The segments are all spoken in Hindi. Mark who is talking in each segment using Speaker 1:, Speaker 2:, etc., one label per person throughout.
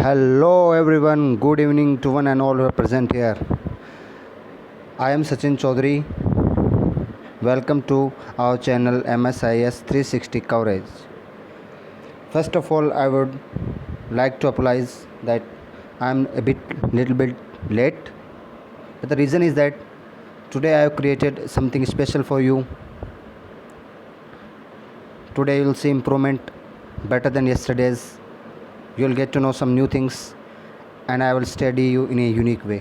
Speaker 1: Hello everyone, good evening to one and all who are present here. I am Sachin Chaudhary. Welcome to our channel MSIS 360 coverage. First of all, I would like to apologize that I am little bit late. But the reason is that today I have created something special for you. Today you will see improvement better than yesterday's. You will get to know some new things and I will study you in a unique way.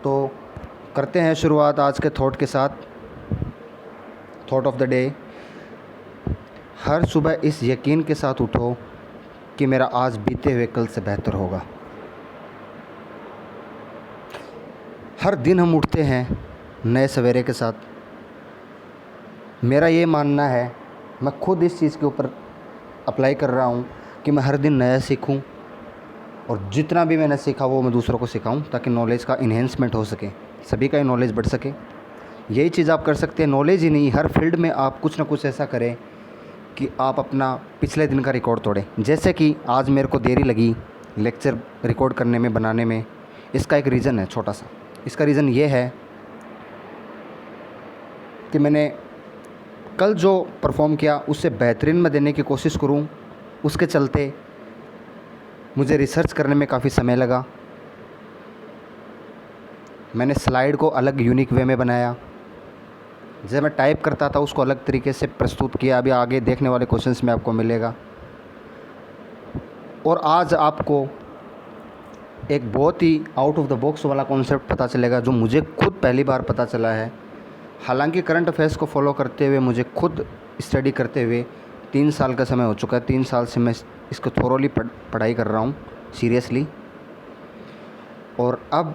Speaker 1: तो करते हैं शुरुआत आज के थॉट के साथ. थॉट ऑफ द डे: हर सुबह इस यकीन के साथ उठो कि मेरा आज बीते हुए कल से बेहतर होगा. हर दिन हम उठते हैं नए सवेरे के साथ. मेरा ये मानना है, मैं खुद इस चीज़ के ऊपर अप्लाई कर रहा हूँ कि मैं हर दिन नया सीखूं और जितना भी मैंने सीखा वो मैं दूसरों को सिखाऊं ताकि नॉलेज का इन्हेंसमेंट हो सके, सभी का नॉलेज बढ़ सके. यही चीज़ आप कर सकते हैं. नॉलेज ही नहीं, हर फील्ड में आप कुछ ना कुछ ऐसा करें कि आप अपना पिछले दिन का रिकॉर्ड तोड़ें. जैसे कि आज मेरे को देरी लगी लेक्चर रिकॉर्ड करने में, बनाने में. इसका एक रीज़न है छोटा सा. इसका रीज़न ये है कि मैंने कल जो परफॉर्म किया उससे बेहतरीन मैं देने की कोशिश करूं. उसके चलते मुझे रिसर्च करने में काफ़ी समय लगा. मैंने स्लाइड को अलग यूनिक वे में बनाया. जब मैं टाइप करता था उसको अलग तरीके से प्रस्तुत किया. अभी आगे देखने वाले क्वेश्चंस में आपको मिलेगा. और आज आपको एक बहुत ही आउट ऑफ द बॉक्स वाला कॉन्सेप्ट पता चलेगा जो मुझे खुद पहली बार पता चला है. हालांकि करंट अफेयर्स को फॉलो करते हुए, मुझे खुद स्टडी करते हुए 3 साल का समय हो चुका है. 3 साल से मैं इसको थोरोली पढ़ाई कर रहा हूँ सीरियसली. और अब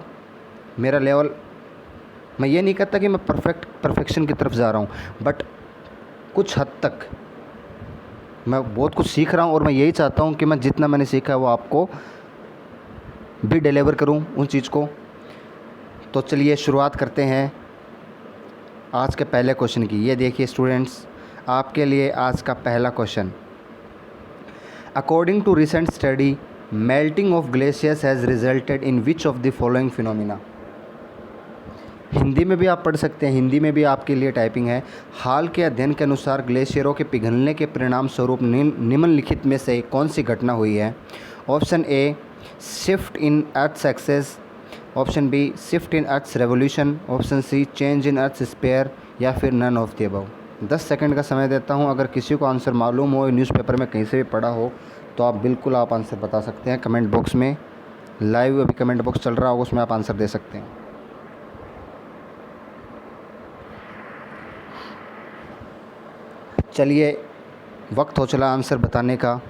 Speaker 1: मेरा लेवल, मैं ये नहीं कहता कि मैं परफेक्शन की तरफ जा रहा हूँ, बट कुछ हद तक मैं बहुत कुछ सीख रहा हूँ. और मैं यही चाहता हूँ कि मैं जितना मैंने सीखा है वो आपको भी डिलीवर करूँ उन चीज़ को. तो चलिए शुरुआत करते हैं आज के पहले क्वेश्चन की. ये देखिए स्टूडेंट्स, आपके लिए आज का पहला question: according to recent study, melting of glaciers has resulted in which of the following phenomena. Hindi में भी आप पढ़ सकते हैं, हिंदी में भी आपके लिए टाइपिंग है. हाल के अध्ययन के अनुसार ग्लेशियरों के पिघलने के परिणाम स्वरूप निम्नलिखित में से कौन सी घटना हुई है? Option A, shift in earth's axis. Option B, shift in earth's revolution. Option C, change in earth's sphere. या फिर none of the above. 10 second का समय देता हूं. अगर किसी को आंसर मालूम हो, न्यूज़पेपर में कहीं से भी पढ़ा हो, तो आप बिल्कुल आंसर बता सकते हैं कमेंट बॉक्स में. लाइव अभी कमेंट बॉक्स चल रहा होगा, उसमें आप आंसर दे सकते हैं. चलिए, वक्त हो चला आंसर बताने का.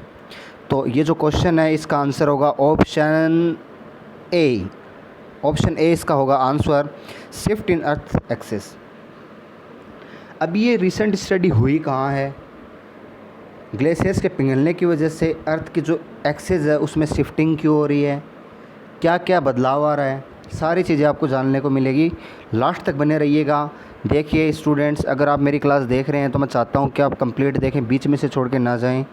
Speaker 1: तो ये जो क्वेश्चन है इसका आंसर होगा ऑप्शन ए. ऑप्शन ए इसका होगा answer, shift in earth axis. अब ये रिसेंट स्टडी हुई कहाँ है? ग्लेशियर्स के पिघलने की वजह से अर्थ की जो एक्सेस है उसमें शिफ्टिंग क्यों हो रही है, क्या क्या बदलाव आ रहा है, सारी चीज़ें आपको जानने को मिलेगी. लास्ट तक बने रहिएगा. देखिए स्टूडेंट्स, अगर आप मेरी क्लास देख रहे हैं तो मैं चाहता हूँ कि आप कंप्लीट देखें, बीच में से छोड़ के ना जाएं,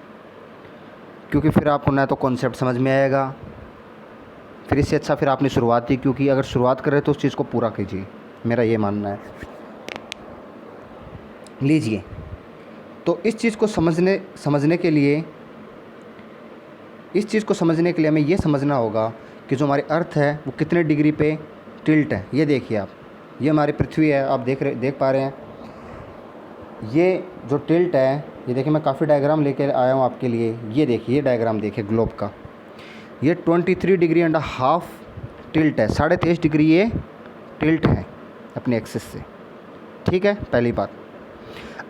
Speaker 1: क्योंकि फिर आपको ना तो कॉन्सेप्ट समझ में आएगा. फिर इससे अच्छा फिर आपने शुरुआत की, क्योंकि अगर शुरुआत करें तो उस चीज़ को पूरा कीजिए, मेरा ये मानना है. लीजिए, तो इस चीज़ को समझने के लिए हमें ये समझना होगा कि जो हमारी अर्थ है वो कितने डिग्री पे टिल्ट है. ये देखिए आप, ये हमारी पृथ्वी है, आप देख पा रहे हैं. ये जो टिल्ट है, ये देखिए, मैं काफ़ी डायग्राम लेके आया हूँ आपके लिए. ये देखिए, ये डायग्राम देखिए ग्लोब का. ये 23 डिग्री एंड हाफ टिल्ट है. 23.5 डिग्री ये टिल्ट है अपने एक्सिस से. ठीक है, पहली बात.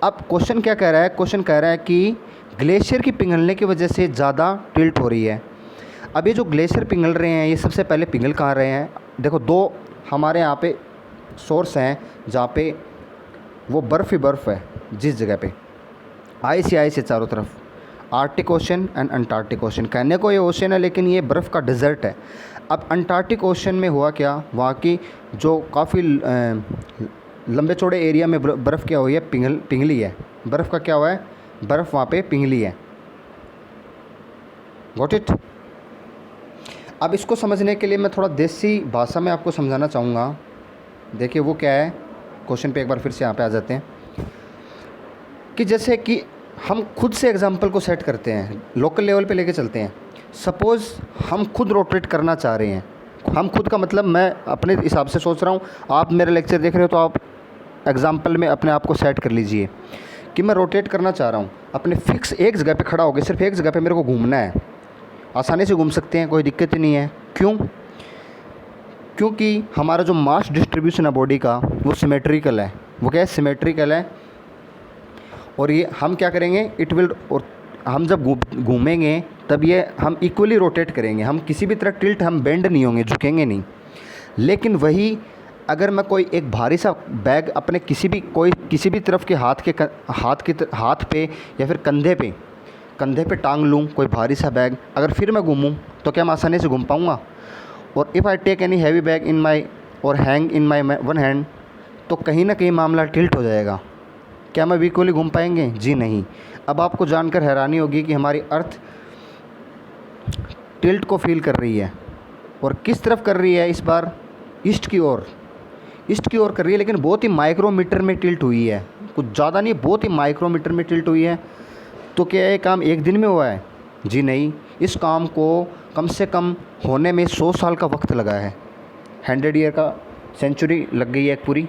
Speaker 1: अब क्वेश्चन क्या कह रहा है? क्वेश्चन कह रहा है कि ग्लेशियर की पिघलने की वजह से ज़्यादा टिल्ट हो रही है. अब ये जो ग्लेशियर पिघल रहे हैं, ये सबसे पहले पिघल कहाँ रहे हैं? देखो, 2 हमारे यहाँ पे सोर्स हैं जहाँ पे वो बर्फ़ ही बर्फ़ है. जिस जगह पे आइस है चारों तरफ, Arctic ocean and Antarctic ocean. कहने को ये ओशन है लेकिन ये बर्फ़ का डिज़र्ट है. अब अंटार्कटिक ओशन में हुआ क्या, वहाँ की जो काफ़ी लंबे चौड़े एरिया में बर्फ़ क्या हुई है, पिघली है. बर्फ़ का क्या हुआ है? बर्फ़ वहाँ पे पिघली है. Got it? अब इसको समझने के लिए मैं थोड़ा देसी भाषा में आपको समझाना चाहूँगा। देखिए वो क्या है, क्वेश्चन पे एक बार फिर से यहाँ पे आ जाते हैं कि जैसे कि हम खुद से एग्जांपल को सेट करते हैं, लोकल लेवल पे लेके चलते हैं। सपोज़ हम खुद रोटेट करना चाह रहे हैं, हम खुद का मतलब मैं अपने हिसाब से सोच रहा हूँ, आप मेरा लेक्चर देख रहे हो तो आप एग्जांपल में अपने आप को सेट कर लीजिए कि मैं रोटेट करना चाह रहा हूँ, अपने फिक्स एक जगह पे खड़ा होकर सिर्फ एक जगह पे मेरे को घूमना है। आसानी से घूम सकते हैं, कोई दिक्कत ही नहीं है। क्यों? क्योंकि हमारा जो मास डिस्ट्रीब्यूशन है बॉडी का वो सिमेट्रिकल है। वो क्या है? सिमेट्रिकल है। और ये हम क्या करेंगे, इट विल, और हम जब घूमेंगे तब ये हम इक्वली रोटेट करेंगे, हम किसी भी तरह टिल्ट, हम बेंड नहीं होंगे, झुकेंगे नहीं। लेकिन वही अगर मैं कोई एक भारी सा बैग अपने किसी भी तरफ के हाथ पे या फिर कंधे पे टांग लूँ, कोई भारी सा बैग, अगर फिर मैं घूमूँ तो क्या मैं आसानी से घूम पाऊँगा? और if I take any heavy bag in my और hang in my one hand, तो कहीं ना कहीं मामला टिल्ट हो जाएगा। क्या मैं इक्वली घूम पाएंगे? जी नहीं। अब आपको जानकर हैरानी होगी कि हमारी अर्थ टिल्ट को फील कर रही है, और किस तरफ कर रही है इस बार? ईस्ट की ओर कर रही है, लेकिन बहुत ही माइक्रोमीटर में टिल्ट हुई है, कुछ ज़्यादा नहीं, बहुत ही माइक्रोमीटर में टिल्ट हुई है। तो क्या ये काम एक दिन में हुआ है? जी नहीं। इस काम को कम से कम होने में 100 साल का वक्त लगा है, 100 ईयर का सेंचुरी लग गई है एक पूरी।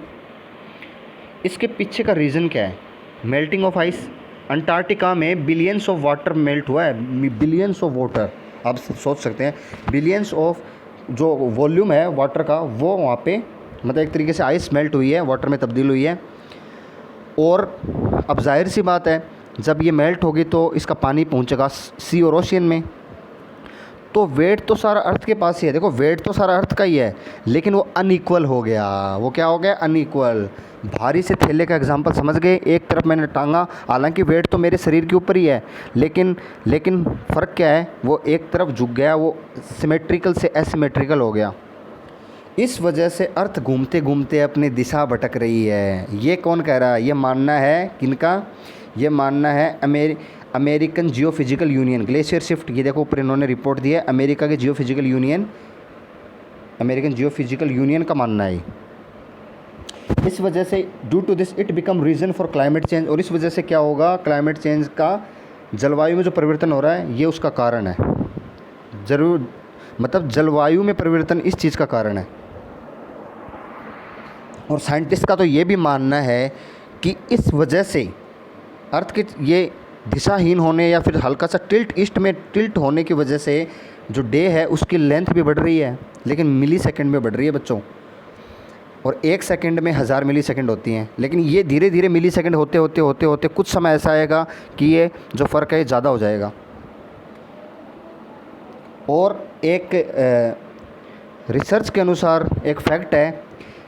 Speaker 1: इसके पीछे का रीज़न क्या है? Melting of ice. अंटार्कटिका में बिलियंस ऑफ वाटर मेल्ट हुआ है, बिलियंस ऑफ वाटर। आप सोच सकते हैं बिलियंस ऑफ जो वॉल्यूम है वाटर का, वो वहाँ पे मतलब एक तरीके से आइस मेल्ट हुई है, वाटर में तब्दील हुई है। और अब जाहिर सी बात है, जब ये मेल्ट होगी तो इसका पानी पहुँचेगा सी और ओशियन में। तो वेट तो सारा अर्थ के पास ही है। देखो वेट तो सारा अर्थ का ही है, लेकिन वो अनइक्वल हो गया। वो क्या हो गया? अनइक्वल। भारी से थैले का एग्जांपल समझ गए, एक तरफ मैंने टांगा, हालांकि वेट तो मेरे शरीर के ऊपर ही है, लेकिन फ़र्क क्या है? वो एक तरफ झुक गया, वो सिमेट्रिकल से एसिमेट्रिकल हो गया। इस वजह से अर्थ घूमते घूमते अपनी दिशा भटक रही है। ये कौन कह रहा है? ये मानना है किनका? ये मानना है American geophysical Union, glacier shift. ये देखो ऊपर इन्होंने रिपोर्ट दी है, अमेरिका के Geophysical Union, American geophysical Union का मानना है। इस वजह से due to this it become reason for climate change. और इस वजह से क्या होगा? क्लाइमेट चेंज का, जलवायु में जो परिवर्तन हो रहा है, ये उसका कारण है। ज़रूर, मतलब जलवायु में परिवर्तन इस चीज़ का कारण है। और साइंटिस्ट का तो ये भी मानना है कि इस वजह से अर्थ के ये दिशाहीन होने या फिर हल्का सा ईस्ट में टिल्ट होने की वजह से जो डे है उसकी लेंथ भी बढ़ रही है, लेकिन मिली सेकेंड में बढ़ रही है बच्चों। और 1 सेकंड में 1000 मिली सेकेंड होती हैं, लेकिन ये धीरे धीरे मिली सेकेंड होते होते कुछ समय ऐसा आएगा कि ये जो फ़र्क है ये ज़्यादा हो जाएगा। और एक रिसर्च के अनुसार एक फैक्ट है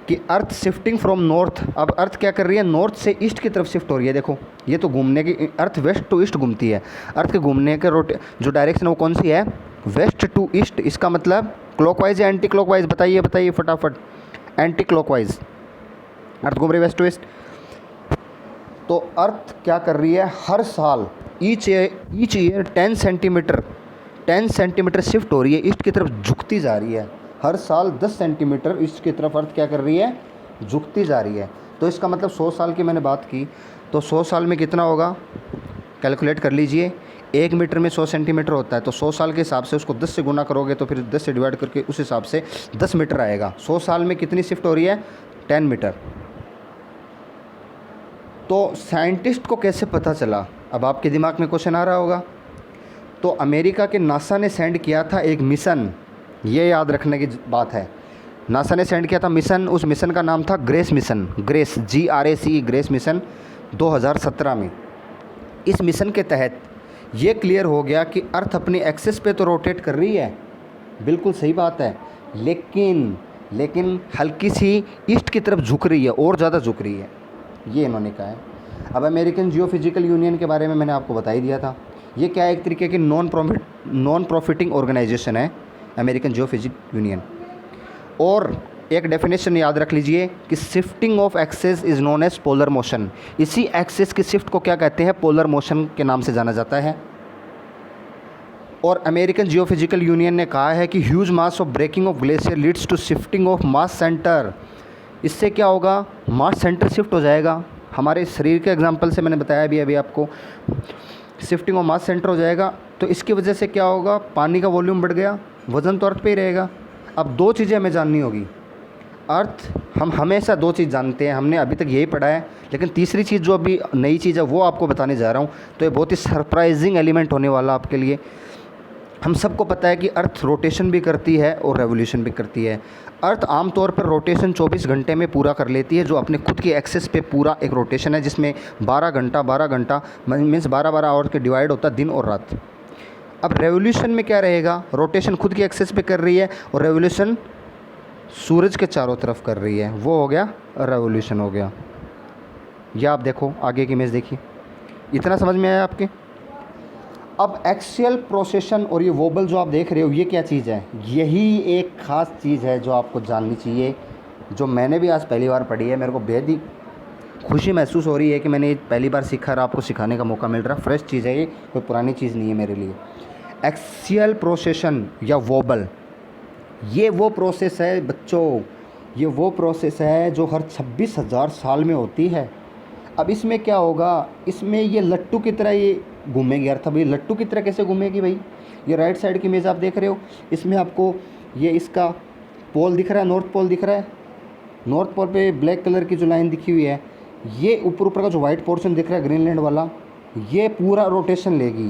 Speaker 1: कि अर्थ शिफ्टिंग फ्रॉम नॉर्थ, अब अर्थ क्या कर रही है? नॉर्थ से ईस्ट की तरफ शिफ्ट हो रही है। देखो ये तो घूमने की, अर्थ वेस्ट टू ईस्ट घूमती है। अर्थ के घूमने के जो डायरेक्शन है वो कौन सी है? West to east. इसका मतलब क्लॉकवाइज या एंटी क्लॉकवाइज? बताइए फटाफट। Anti clockwise. अर्थ घूम रही है वेस्ट टू ईस्ट। तो अर्थ क्या कर रही है? हर साल ईच ईयर 10 सेंटीमीटर शिफ्ट हो रही है, ईस्ट की तरफ झुकती जा रही है। हर साल 10 सेंटीमीटर ईस्ट की तरफ अर्थ क्या कर रही है? झुकती जा रही है। तो इसका मतलब 100 साल की मैंने बात की, तो 100 साल में कितना होगा? कैलकुलेट कर लीजिए। 1 मीटर में 100 सेंटीमीटर होता है, तो 100 साल के हिसाब से उसको 10 से गुना करोगे तो फिर 10 से डिवाइड करके उस हिसाब से 10 मीटर आएगा। 100 साल में कितनी शिफ्ट हो रही है? 10 मीटर। तो साइंटिस्ट को कैसे पता चला? अब आपके दिमाग में क्वेश्चन आ रहा होगा। तो अमेरिका के नासा ने सेंड किया था एक मिशन, ये याद रखने की बात है। नासा ने सेंड किया था मिशन, उस मिशन का नाम था grace mission, grace GRACE, grace mission 2017 में। इस मिशन के तहत ये क्लियर हो गया कि अर्थ अपनी एक्सिस पे तो रोटेट कर रही है, बिल्कुल सही बात है, लेकिन हल्की सी ईस्ट की तरफ झुक रही है, और ज़्यादा झुक रही है, ये इन्होंने कहा है। अब अमेरिकन जियोफिजिकल यूनियन के बारे में मैंने आपको बता ही दिया था। ये क्या है? एक तरीके की नॉन प्रॉफिटिंग ऑर्गेनाइजेशन है अमेरिकन जियोफिजिकल यूनियन। और एक डेफिनेशन याद रख लीजिए कि shifting of axis is known as polar motion. इसी एक्सिस की शिफ्ट को क्या कहते हैं? पोलर मोशन के नाम से जाना जाता है। और अमेरिकन जियोफिजिकल यूनियन ने कहा है कि huge mass of breaking of glacier leads to shifting of mass centre. इससे क्या होगा, मास सेंटर शिफ्ट हो जाएगा। हमारे शरीर के एग्जांपल से मैंने बताया भी अभी आपको, शिफ्टिंग ऑफ मास सेंटर हो जाएगा। तो इसकी वजह से क्या होगा, पानी का वॉल्यूम बढ़ गया, वज़न तो अर्थ पे ही रहेगा। अब दो चीज़ें हमें जाननी होगी। अर्थ, हम हमेशा दो चीज़ जानते हैं, हमने अभी तक यही पढ़ा है, लेकिन तीसरी चीज़ जो अभी नई चीज़ है वो आपको बताने जा रहा हूँ। तो ये बहुत ही सरप्राइजिंग एलिमेंट होने वाला आपके लिए। हम सबको पता है कि अर्थ रोटेशन भी करती है और रेवोल्यूशन भी करती है। अर्थ आमतौर पर रोटेशन 24 घंटे में पूरा कर लेती है, जो अपने खुद की एक्सेस पे पूरा एक रोटेशन है, जिसमें 12 घंटा मीन्स 12 आवर के डिवाइड होता है दिन और रात। अब रेवोल्यूशन में क्या रहेगा, रोटेशन खुद की एक्सेस पे कर रही है और रेवोल्यूशन सूरज के चारों तरफ कर रही है, वो हो गया रेवोल्यूशन हो गया। या आप देखो आगे की इमेज देखिए, इतना समझ में आया आपके। अब एक्सियल प्रोसेशन और ये वोबल जो आप देख रहे हो, ये क्या चीज़ है, यही एक ख़ास चीज़ है जो आपको जाननी चाहिए, जो मैंने भी आज पहली बार पढ़ी है। मेरे को बेहद ही खुशी महसूस हो रही है कि मैंने ये पहली बार सीखा और आपको सिखाने का मौका मिल रहा है। फ्रेश चीज़ है ये, कोई पुरानी चीज़ नहीं है मेरे लिए। एक्सियल प्रोसेशन या वोबल, ये वो प्रोसेस है बच्चों, ये वो प्रोसेस है जो हर 26,000 साल में होती है। अब इसमें क्या होगा, इसमें ये लट्टू की तरह ये घूमेगी। यार था भाई, लट्टू की तरह कैसे घूमेगी भाई। ये राइट साइड की इमेज आप देख रहे हो, इसमें आपको ये इसका पोल दिख रहा है, नॉर्थ पोल दिख रहा है। नॉर्थ पोल पे ब्लैक कलर की जो लाइन दिखी हुई है, ये ऊपर ऊपर का जो वाइट पोर्शन दिख रहा है ग्रीनलैंड वाला, ये पूरा रोटेशन लेगी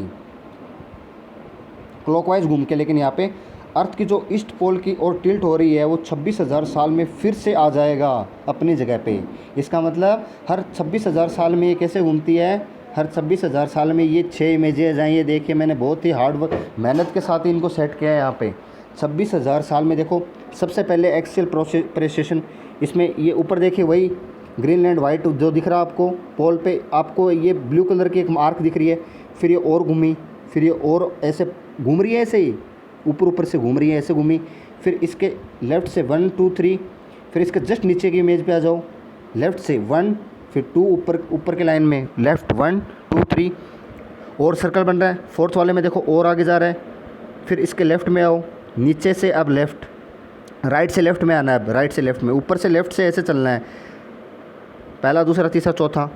Speaker 1: क्लॉकवाइज घूम के। लेकिन यहाँ पे अर्थ की जो ईस्ट पोल की ओर टिल्ट हो रही है, वो 26,000 साल में फिर से आ जाएगा अपनी जगह पे। इसका मतलब हर 26,000 साल में ये कैसे घूमती है, हर 26,000 साल में ये 6 इमेजेज हैं। ये देखिए, मैंने बहुत ही हार्ड वर्क मेहनत के साथ ही इनको सेट किया है यहाँ पे। 26,000 साल में देखो, सबसे पहले एक्सियल प्रोसेशन, इसमें ये ऊपर देखिए वही ग्रीनलैंड वाइट जो दिख रहा है आपको पोल पे, आपको ये ब्लू कलर की एक आर्क दिख रही है। फिर ये और घूमी, फिर ये और ऐसे घूम रही है, ऐसे ही ऊपर ऊपर से घूम रही है, ऐसे घूमी। फिर इसके लेफ़्ट से 1 2 3, फिर इसके जस्ट नीचे की इमेज पे आ जाओ, लेफ़्ट से 1 फिर 2, ऊपर के लाइन में लेफ़्ट 1 2 3 और सर्कल बन रहा है। फोर्थ वाले में देखो और आगे जा रहा है। फिर इसके लेफ़्ट में आओ, नीचे से अब लेफ़्ट, राइट से लेफ़्ट में आना है, अब राइट से लेफ़्ट में, ऊपर से लेफ़्ट से ऐसे चलना है, पहला दूसरा तीसरा चौथा,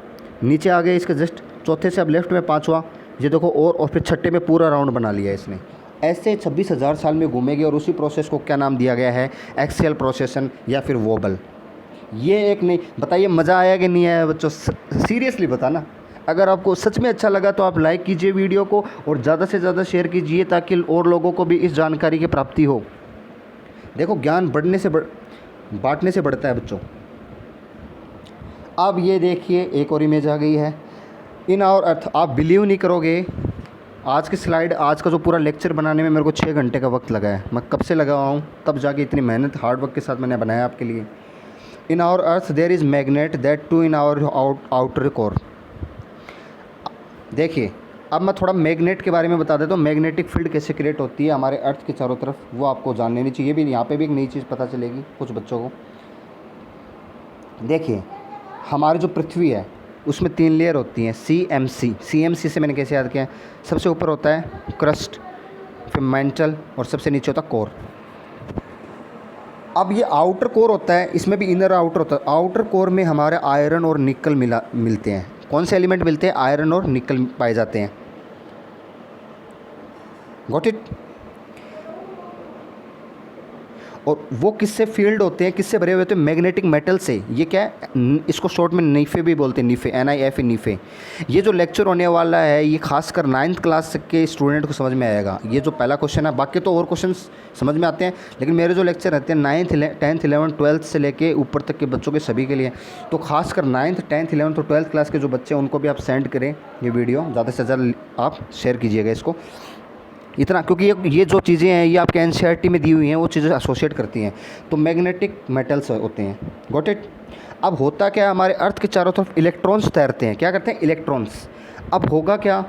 Speaker 1: नीचे आ गए इसके जस्ट चौथे से अब लेफ़्ट में पाँचवा, ये देखो और फिर छठे में पूरा राउंड बना लिया इसने। ऐसे 26,000 साल में घूमेगी और उसी प्रोसेस को क्या नाम दिया गया है, एक्सियल प्रोसेशन या फिर वोबल। ये एक नहीं, बताइए मज़ा आया कि नहीं आया बच्चों, सीरियसली बताना। अगर आपको सच में अच्छा लगा तो आप लाइक कीजिए वीडियो को और ज़्यादा से ज़्यादा शेयर कीजिए, ताकि और लोगों को भी इस जानकारी की प्राप्ति हो। देखो, ज्ञान बांटने से बढ़ता है बच्चों। अब ये देखिए एक और इमेज आ गई है, इन आवर अर्थ। आप बिलीव नहीं करोगे, आज की स्लाइड, आज का जो पूरा लेक्चर बनाने में मेरे को 6 घंटे का वक्त लगा है। मैं कब से लगा हुआ हूँ, तब जाके इतनी मेहनत हार्ड वर्क के साथ मैंने बनाया आपके लिए। In our earth there is magnet that too in our outer core. देखिए, अब मैं थोड़ा मैग्नेट के बारे में बता देता हूँ, मैग्नेटिक फील्ड कैसे क्रिएट होती है हमारे अर्थ के चारों तरफ, वो आपको जान लेनी चाहिए। भी यहाँ पे भी एक नई चीज़ पता चलेगी कुछ बच्चों को। देखिए, हमारी जो पृथ्वी है उसमें 3 लेयर होती हैं, CMC से मैंने कैसे याद किया है, सबसे ऊपर होता है क्रस्ट, फिर मेंटल और सबसे नीचे होता है कोर। अब ये आउटर कोर होता है, इसमें भी इनर आउटर होता है। आउटर कोर में हमारे आयरन और निकल मिलते हैं। कौन से एलिमेंट मिलते हैं, आयरन और निकल पाए जाते हैं। Got it. और वो किससे फील्ड होते हैं, किससे भरे हुए होते हैं, मैग्नेटिक मेटल से। ये क्या है, इसको शॉर्ट में नीफे भी बोलते हैं, नीफे, NIFE नीफे। ये जो लेक्चर होने वाला है ये खासकर 9th क्लास के स्टूडेंट को समझ में आएगा। ये जो पहला क्वेश्चन है, बाकी तो और क्वेश्चन समझ में आते हैं, लेकिन मेरे जो लेक्चर रहते हैं 9th 10th 11th 12th से लेके ऊपर तक के बच्चों के सभी के लिए, तो खासकर 9th 10th 11th और 12th क्लास के जो बच्चे हैं उनको भी आप सेंड करें ये वीडियो, ज़्यादा से ज़्यादा आप शेयर कीजिएगा इसको। इतना, क्योंकि ये जो चीज़ें हैं ये आपके NCERT में दी हुई हैं, वो चीज़ें एसोसिएट करती हैं। तो मैग्नेटिक मेटल्स होते हैं, गॉट इट। अब होता क्या है, हमारे अर्थ के चारों तरफ इलेक्ट्रॉन्स तैरते हैं। क्या करते हैं, इलेक्ट्रॉन्स। अब होगा क्या,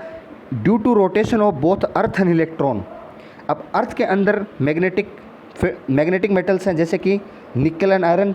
Speaker 1: due to rotation of both earth and electron. अब अर्थ के अंदर मैग्नेटिक मेटल्स हैं, जैसे कि निकल एंड आयरन,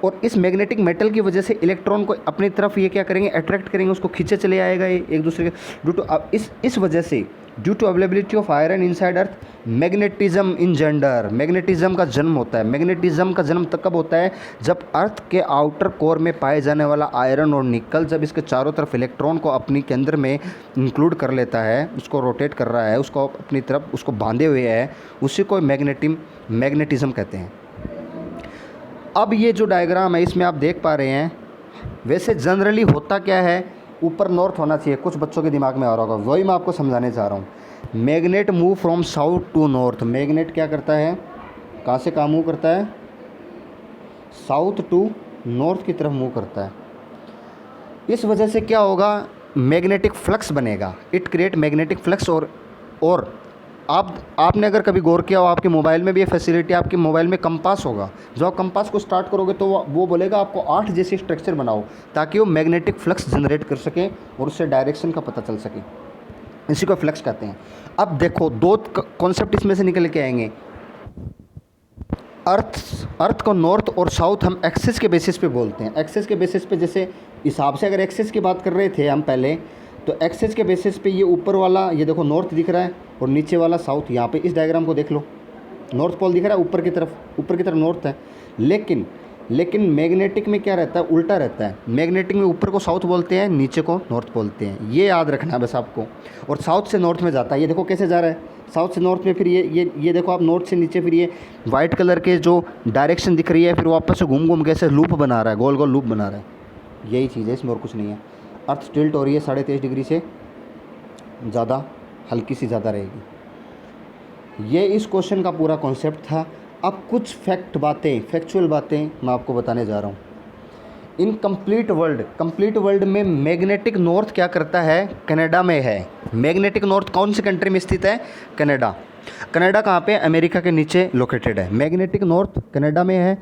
Speaker 1: और इस मैग्नेटिक मेटल की वजह से इलेक्ट्रॉन को अपनी तरफ ये क्या करेंगे, अट्रैक्ट करेंगे, उसको खींचे चले आएगा ये एक दूसरे के ड्यू टू। अब इस वजह से due to availability of iron inside earth magnetism engender, magnetism का जन्म होता है। मैग्नेटिज्म का जन्म तब कब होता है, जब अर्थ के आउटर कोर में पाए जाने वाला आयरन और निकल जब इसके चारों तरफ इलेक्ट्रॉन को अपनी केंद्र में इंक्लूड कर लेता है, उसको रोटेट कर रहा है, उसको अपनी तरफ उसको बांधे हुए है, उसी को मैग्नेटिज्म कहते हैं। अब ये जो डायग्राम है इसमें आप देख पा रहे हैं, वैसे जनरली होता क्या है, ऊपर नॉर्थ होना चाहिए, कुछ बच्चों के दिमाग में आ रहा होगा, वही मैं आपको समझाने चाह रहा हूँ। Magnet move from south to north. Magnet क्या करता है, कहाँ से कहाँ मूव करता है, साउथ टू नॉर्थ की तरफ मूव करता है। इस वजह से क्या होगा, मैग्नेटिक फ्लक्स बनेगा, इट क्रिएट मैग्नेटिक फ्लक्स। और आपने अगर कभी गौर किया हो, आपके मोबाइल में भी ये फैसिलिटी, आपके मोबाइल में कंपास होगा, जो आप कंपास को स्टार्ट करोगे तो वो बोलेगा आपको 8 जैसे स्ट्रक्चर बनाओ, ताकि वो मैग्नेटिक फ्लक्स जनरेट कर सके और उससे डायरेक्शन का पता चल सके। इसी को फ्लक्स कहते हैं। अब देखो 2 कॉन्सेप्ट इसमें से निकल के आएंगे। अर्थ को नॉर्थ और साउथ हम एक्सिस के बेसिस पे बोलते हैं। एक्सिस के बेसिस पे, जैसे हिसाब से अगर एक्सिस की बात कर रहे थे हम पहले, तो एक्सिस के बेसिस पे ये ऊपर वाला, ये देखो नॉर्थ दिख रहा है और नीचे वाला साउथ। यहाँ पे इस डायग्राम को देख लो, नॉर्थ पोल दिख रहा है, ऊपर की तरफ नॉर्थ है। लेकिन मैग्नेटिक में क्या रहता है, उल्टा रहता है। मैग्नेटिक में ऊपर को साउथ बोलते हैं, नीचे को नॉर्थ बोलते हैं, ये याद रखना है बस आपको। और साउथ से नॉर्थ में जाता है, ये देखो कैसे जा रहा है, साउथ से नॉर्थ में, फिर ये देखो आप नॉर्थ से नीचे, फिर ये वाइट कलर के जो डायरेक्शन दिख रही है, फिर वापस से घूम के ऐसे लूप बना रहा है, गोल गोल लूप बना रहा है। यही चीज़ है, इसमें और कुछ नहीं है। अर्थ टिल्ट हो रही है 23.5 डिग्री से ज़्यादा, हल्की सी ज़्यादा रहेगी। ये इस क्वेश्चन का पूरा कॉन्सेप्ट था। अब कुछ फैक्चुअल बातें मैं आपको बताने जा रहा हूँ। इन कंप्लीट वर्ल्ड में मैग्नेटिक नॉर्थ क्या करता है, कनाडा में है। मैग्नेटिक नॉर्थ कौन सी कंट्री में स्थित है, कनाडा। कनाडा कहाँ पे, अमेरिका के नीचे लोकेटेड है। मैग्नेटिक नॉर्थ कनाडा में है,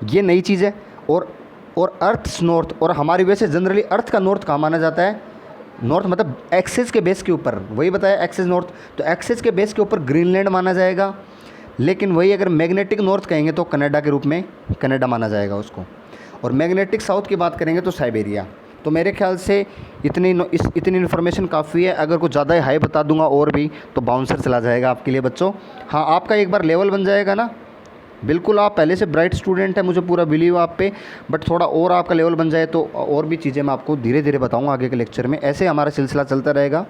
Speaker 1: ये नई चीज़ है। और अर्थ्स नॉर्थ, और हमारी वजह से जनरली अर्थ का नॉर्थ कहाँ माना जाता है, नॉर्थ मतलब एक्सिस के बेस के ऊपर, वही बताया एक्सिस नॉर्थ, तो एक्सिस के बेस के ऊपर ग्रीनलैंड माना जाएगा। लेकिन वही अगर मैग्नेटिक नॉर्थ कहेंगे तो कनाडा के रूप में कनाडा माना जाएगा उसको। और मैग्नेटिक साउथ की बात करेंगे तो साइबेरिया। तो मेरे ख्याल से इतनी इन्फॉर्मेशन काफ़ी है। अगर कुछ ज़्यादा हाई बता दूंगा और भी तो बाउंसर चला जाएगा आपके लिए बच्चों। हाँ, आपका एक बार लेवल बन जाएगा ना, बिल्कुल आप पहले से ब्राइट स्टूडेंट हैं, मुझे पूरा बिलीव आप पे, बट थोड़ा और आपका लेवल बन जाए तो और भी चीज़ें मैं आपको धीरे धीरे बताऊंगा आगे के लेक्चर में। ऐसे हमारा सिलसिला चलता रहेगा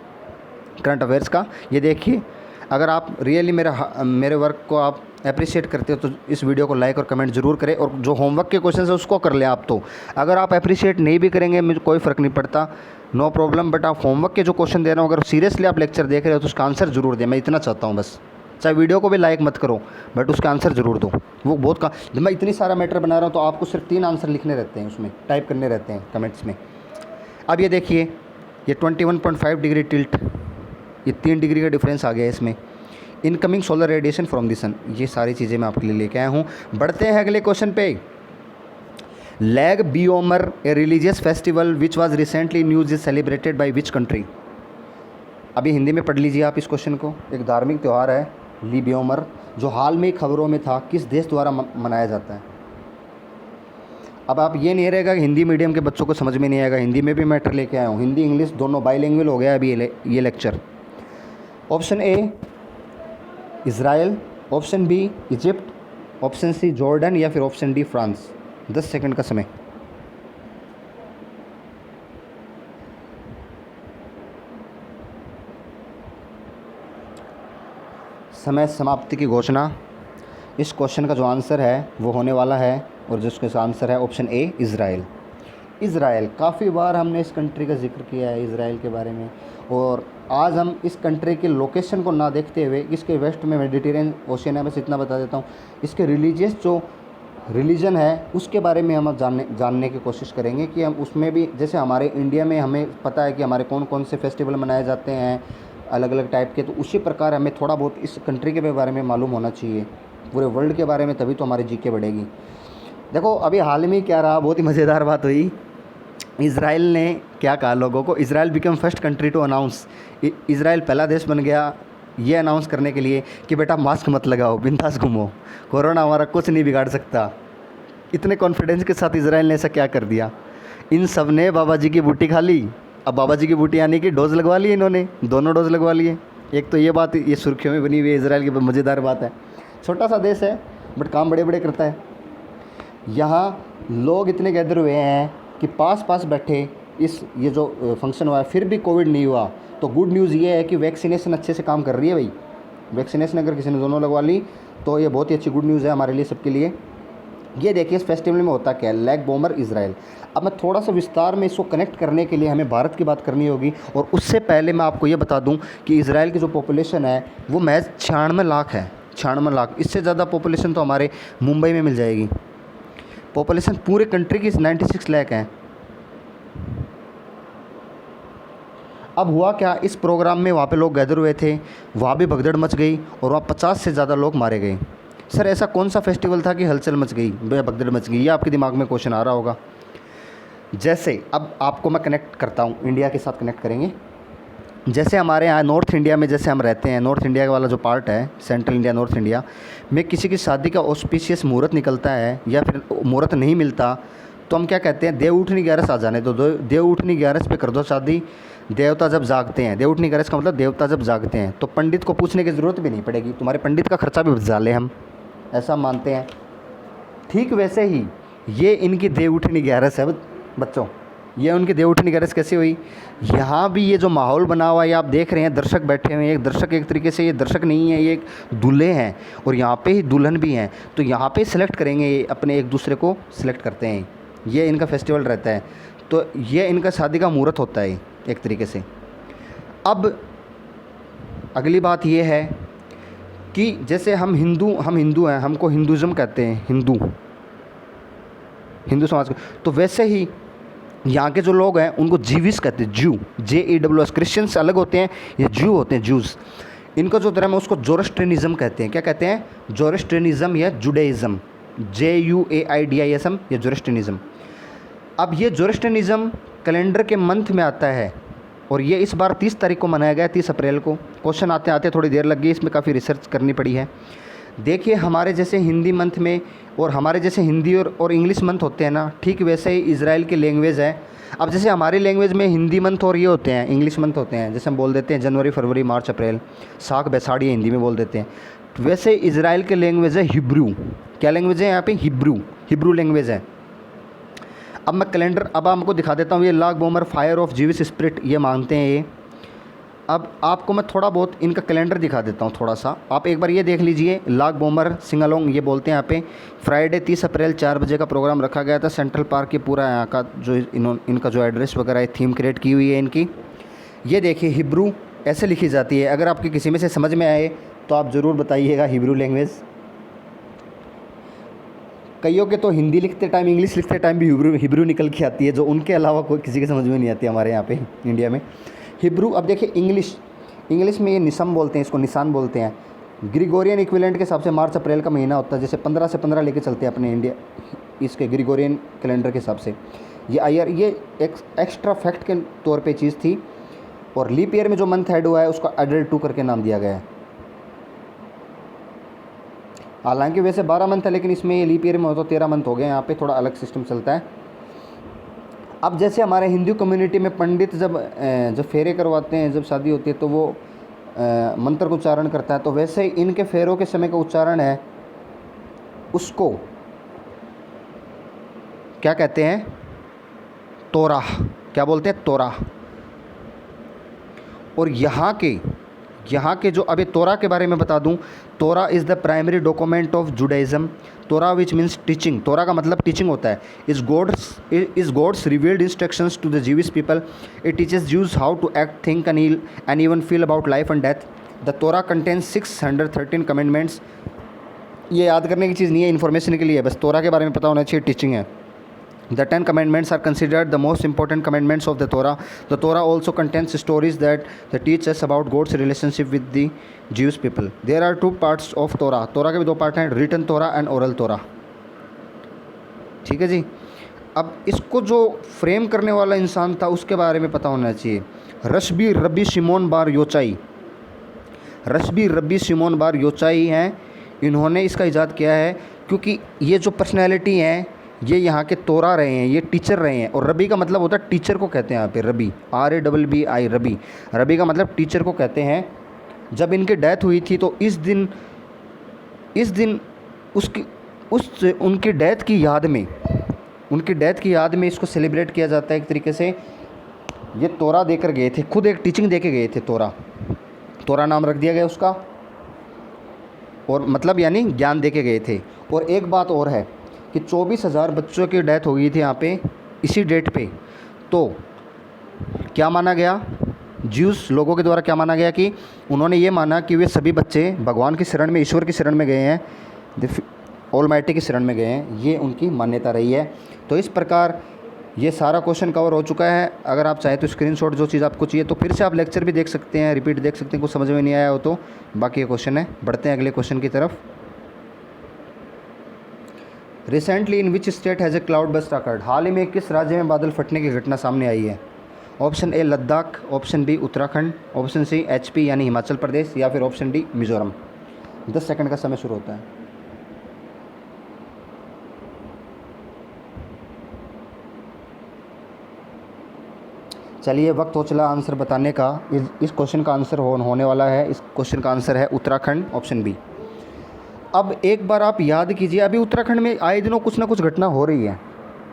Speaker 1: करंट अफेयर्स का। ये देखिए, अगर आप रियली मेरे वर्क को आप अप्रिशिएट करते हो तो इस वीडियो को लाइक और कमेंट ज़रूर करें, और जो होमवर्क के क्वेश्चन है उसको कर लें आप। तो अगर आप अप्रिशिएट नहीं भी करेंगे मुझे कोई फ़र्क नहीं पड़ता, नो प्रॉब्लम, बट आप होमवर्क के जो क्वेश्चन दे रहे हो, अगर सीरियसली आप लेक्चर देख रहे हो तो उसका आंसर ज़रूर दें। मैं इतना चाहता हूँ बस, चाहे वीडियो को भी लाइक मत करो बट उसका आंसर ज़रूर दो। वो बहुत का, जब मैं इतनी सारा मैटर बना रहा हूँ तो आपको सिर्फ 3 आंसर लिखने रहते हैं, उसमें टाइप करने रहते हैं कमेंट्स में। अब ये देखिए, ये 21.5 डिग्री टिल्ट, ये 3 डिग्री का डिफरेंस आ गया है इसमें। Incoming solar radiation from the sun, ये सारी चीज़ें मैं आपके लिए लेके आया हूँ। बढ़ते हैं अगले क्वेश्चन पे। Lag BaOmer, a religious festival which was recently news is celebrated by which country. अभी हिंदी में पढ़ लीजिए आप इस क्वेश्चन को। एक धार्मिक त्यौहार है ली बियोमर, जो हाल में खबरों में था, किस देश द्वारा मनाया जाता है। अब आप ये नहीं रहेगा कि हिंदी मीडियम के बच्चों को समझ में नहीं आएगा, हिंदी में भी मैटर लेके आया हूँ, हिंदी इंग्लिश दोनों बाईलिंगुअल हो गया अभी ये lecture. Option A Israel, option B Egypt, option C Jordan, या फिर ऑप्शन डी फ्रांस। 10 सेकंड का समय। समय समाप्ति की घोषणा। इस क्वेश्चन का जो आंसर है वो होने वाला है, और जिसका आंसर है ऑप्शन ए इज़राइल। इज़राइल, काफ़ी बार हमने इस कंट्री का जिक्र किया है इज़राइल के बारे में, और आज हम इस कंट्री के लोकेशन को ना देखते हुए, इसके वेस्ट में मेडिटेरियन ओशियन है, बस इतना बता देता हूँ। इसके रिलीजियस जो रिलीजन है उसके बारे में हम जानने की कोशिश करेंगे कि हम उसमें भी, जैसे हमारे इंडिया में हमें पता है कि हमारे कौन कौन से फेस्टिवल मनाए जाते हैं अलग अलग टाइप के, तो उसी प्रकार हमें थोड़ा बहुत इस कंट्री के बारे में मालूम होना चाहिए, पूरे वर्ल्ड के बारे में, तभी तो हमारी जीके बढ़ेगी। देखो अभी हाल में क्या रहा, बहुत ही मज़ेदार बात हुई। इज़राइल ने क्या कहा लोगों को, Israel become first country to announce, Israel पहला देश बन गया ये अनाउंस करने के लिए कि बेटा मास्क मत लगाओ, बिंदास घूमो, कोरोना हमारा कुछ नहीं बिगाड़ सकता। इतने कॉन्फिडेंस के साथ इज़राइल ने ऐसा क्या कर दिया। इन सब ने बाबा जी की बूटी खा ली। अब बाबा जी की बूटी आने की डोज़ लगवा ली इन्होंने, दोनों डोज़ लगवा लिए। एक तो ये बात, ये सुर्खियों में बनी हुई है इजराइल की मज़ेदार बात है। छोटा सा देश है बट काम बड़े बड़े करता है। यहाँ लोग इतने गैदर हुए हैं कि पास पास बैठे इस ये जो फंक्शन हुआ है फिर भी कोविड नहीं हुआ। तो गुड न्यूज़ ये है कि वैक्सीनेशन अच्छे से काम कर रही है भाई। वैक्सीनेशन अगर किसी ने दोनों लगवा ली तो ये बहुत ही अच्छी गुड न्यूज़ है हमारे लिए, सबके लिए। ये देखिए इस फेस्टिवल में होता क्या है, लैग बॉम्बर इजराइल। अब मैं थोड़ा सा विस्तार में इसको कनेक्ट करने के लिए हमें भारत की बात करनी होगी, और उससे पहले मैं आपको ये बता दूं कि इजराइल की जो पॉपुलेशन है वो महज 96 लाख है। 96 लाख, इससे ज़्यादा पॉपुलेशन तो हमारे मुंबई में मिल जाएगी। पॉपुलेशन पूरे कंट्री की 96 लाख है। अब हुआ क्या, इस प्रोग्राम में वहाँ पे लोग गैदर हुए थे, वहाँ भी भगदड़ मच गई और वहाँ 50 से ज़्यादा लोग मारे गए। सर ऐसा कौन सा फेस्टिवल था कि हलचल मच गई, भगदड़ मच गई? ये आपके दिमाग में क्वेश्चन आ रहा होगा। जैसे अब आपको मैं कनेक्ट करता हूँ, इंडिया के साथ कनेक्ट करेंगे। जैसे हमारे यहाँ नॉर्थ इंडिया में जैसे हम रहते हैं, नॉर्थ इंडिया वाला जो पार्ट है, सेंट्रल इंडिया नॉर्थ इंडिया में, किसी की शादी का ऑस्पिशियस मुहूर्त निकलता है या फिर मुहूर्त नहीं मिलता तो हम क्या कहते हैं, देव उठनी ग्यारस आ जाने तो देव उठनी ग्यारस पे कर दो शादी। देवता जब जागते हैं, देव उठनी ग्यारस का मतलब देवता जब जागते हैं, तो पंडित को पूछने की ज़रूरत भी नहीं पड़ेगी, तुम्हारे पंडित का खर्चा भी बचा ले हम, ऐसा मानते हैं। ठीक वैसे ही ये इनकी देव उठनी ग्यारस है बच्चों। ये उनकी देव उठनी ग्यारस कैसे हुई? यहाँ भी ये जो माहौल बना हुआ है, आप देख रहे हैं दर्शक बैठे हुए हैं। एक दर्शक एक तरीके से ये दर्शक नहीं है, ये एक दूल्हे हैं और यहाँ पे ही दुल्हन भी हैं। तो यहाँ पे सेलेक्ट करेंगे, ये अपने एक दूसरे को सिलेक्ट करते हैं। ये इनका फेस्टिवल रहता है, तो ये इनका शादी का मुहूर्त होता है एक तरीके से। अब अगली बात ये है कि जैसे हम हिंदू हैं, हमको हिंदुज़म कहते हैं, हिंदू समाज को। तो वैसे ही यहाँ के जो लोग हैं उनको जीविस कहते हैं, जू, JEWS। क्रिश्चियंस अलग होते हैं, ये जू होते हैं, जूस। इनका जो धर्म है उसको जोरस्ट्रियनिज़म कहते हैं। क्या कहते हैं? जोरस्ट्रियनिज़म या जुडाइज़म, JUAIDISM या जोरस्ट्रियनिज़म। अब ये जोरस्ट्रियनिज़म कैलेंडर के मंथ में आता है और ये इस बार 30 तारीख को मनाया गया, 30 अप्रैल को। क्वेश्चन आते आते थोड़ी देर लग गई, इसमें काफ़ी रिसर्च करनी पड़ी है। देखिए हमारे जैसे हिंदी मंथ में और हमारे जैसे हिंदी और इंग्लिश मंथ होते हैं ना, ठीक वैसे ही इजराइल की लैंग्वेज है। अब जैसे हमारी लैंग्वेज में हिंदी मंथ और ये होते हैं, इंग्लिश मंथ होते हैं, जैसे हम बोल देते हैं जनवरी, फरवरी, मार्च, अप्रैल, साग बैसाड़ी हिंदी में बोल देते हैं। वैसे इजराइल की लैंग्वेज है हिब्रू। क्या लैंग्वेज है यहाँ पे? हिब्रू लैंग्वेज है। अब मैं कैलेंडर अब आपको दिखा देता हूँ। ये लाग bomber fire of Jewish spirit ये मानते हैं ये। अब आपको मैं थोड़ा बहुत इनका कैलेंडर दिखा देता हूँ थोड़ा सा, आप एक बार ये देख लीजिए। लाग बोमर सिंगालोंग ये बोलते हैं यहाँ पे। फ्राइडे 30 अप्रैल 4 बजे का प्रोग्राम रखा गया था। सेंट्रल पार्क के पूरा यहाँ का जो इनका जो एड्रेस वगैरह है, थीम क्रिएट की हुई है इनकी। ये देखिए हिब्रू ऐसे लिखी जाती है। अगर आपके किसी में से समझ में आए तो आप ज़रूर बताइएगा हिब्रू लैंग्वेज। कईयों के तो हिंदी लिखते टाइम, इंग्लिश लिखते टाइम भी हिब्रू निकल के आती है, जो उनके अलावा कोई किसी के समझ में नहीं आती हमारे यहाँ पे इंडिया में। हिब्रू। अब देखिए इंग्लिश में ये निसम बोलते हैं, इसको निशान बोलते हैं। ग्रिगोरियन इक्विवेलेंट के हिसाब से मार्च अप्रैल का महीना होता है। जैसे 15 से 15 लेके चलते हैं अपने इंडिया इसके ग्रिगोरियन कैलेंडर के हिसाब से। ये एक एक्स्ट्रा फैक्ट के तौर पे चीज़ थी। और लीप ईयर में जो मंथ ऐड हुआ है उसका एडल 2 करके नाम दिया गया है। हालांकि वैसे 12 मंथ है, लेकिन इसमें ये लीप ईयर में हो तो 13 मंथ हो गए। यहाँ पे थोड़ा अलग सिस्टम चलता है। अब जैसे हमारे हिंदू कम्युनिटी में पंडित जब फेरे करवाते हैं, जब शादी होती है, तो वो मंत्र का उच्चारण करता है। तो वैसे ही इनके फेरों के समय का उच्चारण है, उसको क्या कहते हैं? तोरा। क्या बोलते हैं? तोरा। और यहाँ के जो, अभी तोरा के बारे में बता दूं, तोरा is the primary document of Judaism. तोरा विच मीन्स टीचिंग। तोरा का मतलब टीचिंग होता है। Is God's revealed instructions to the Jewish people. It teaches Jews how to act, think and even feel about life and death. The Torah contains 613 commandments. ये याद करने की चीज़ नहीं है, इन्फॉर्मेशन के लिए है, बस तोरा के बारे में पता होना चाहिए, टीचिंग है। The 10 commandments are considered the most important commandments of the Torah. The Torah also contains stories that teach us about God's relationship with the Jewish people. There are 2 parts of Torah. Torah के भी 2 पार्ट हैं, written Torah and oral Torah. ठीक है जी। अब इसको जो फ्रेम करने वाला इंसान था उसके बारे में पता होना चाहिए। रशबी रब्बी शिमोन बार योचाई। रशबी रब्बी शिमोन बार योचाई हैं। इन्होंने इसका इजाद किया है क्योंकि ये जो पर्सनैलिटी हैं ये यहाँ के तोरा रहे हैं, ये टीचर रहे हैं। और रबी का मतलब होता है टीचर को कहते हैं यहाँ पे, रबी, RABBI, रबी। रबी का मतलब टीचर को कहते हैं। जब इनकी डेथ हुई थी तो इस दिन उसकी उनकी डेथ की याद में इसको सेलिब्रेट किया जाता है एक तरीके से। ये तोरा देकर गए थे, खुद एक टीचिंग दे के गए थे, तोरा नाम रख दिया गया उसका, और मतलब यानी ज्ञान दे के गए थे। और एक बात और है कि 24,000 बच्चों की डेथ हो गई थी यहाँ पे इसी डेट पे। तो क्या माना गया, ज्यूस लोगों के द्वारा क्या माना गया कि उन्होंने ये माना कि वे सभी बच्चे भगवान की शरण में, ईश्वर की शरण में गए हैं, ऑलमाइटी की शरण में गए हैं, ये उनकी मान्यता रही है। तो इस प्रकार ये सारा क्वेश्चन कवर हो चुका है। अगर आप चाहें तो स्क्रीनशॉट जो चीज़ आपको चाहिए तो फिर से आप लेक्चर भी देख सकते हैं, रिपीट देख सकते हैं, कुछ समझ में नहीं आया हो तो। बाकी ये क्वेश्चन है, बढ़ते हैं अगले क्वेश्चन की तरफ। Recently in which state has a cloud burst occurred, हाल ही में किस राज्य में बादल फटने की घटना सामने आई है? Option A Ladakh, option B Uttarakhand, option C HP यानी हिमाचल प्रदेश, या फिर ऑप्शन डी मिजोरम। 10 सेकंड का समय शुरू होता है। चलिए वक्त हो चला आंसर बताने का। इस क्वेश्चन का आंसर होने वाला है, इस क्वेश्चन का आंसर है उत्तराखंड, ऑप्शन बी। अब एक बार आप याद कीजिए, अभी उत्तराखंड में आए दिनों कुछ ना कुछ घटना हो रही है,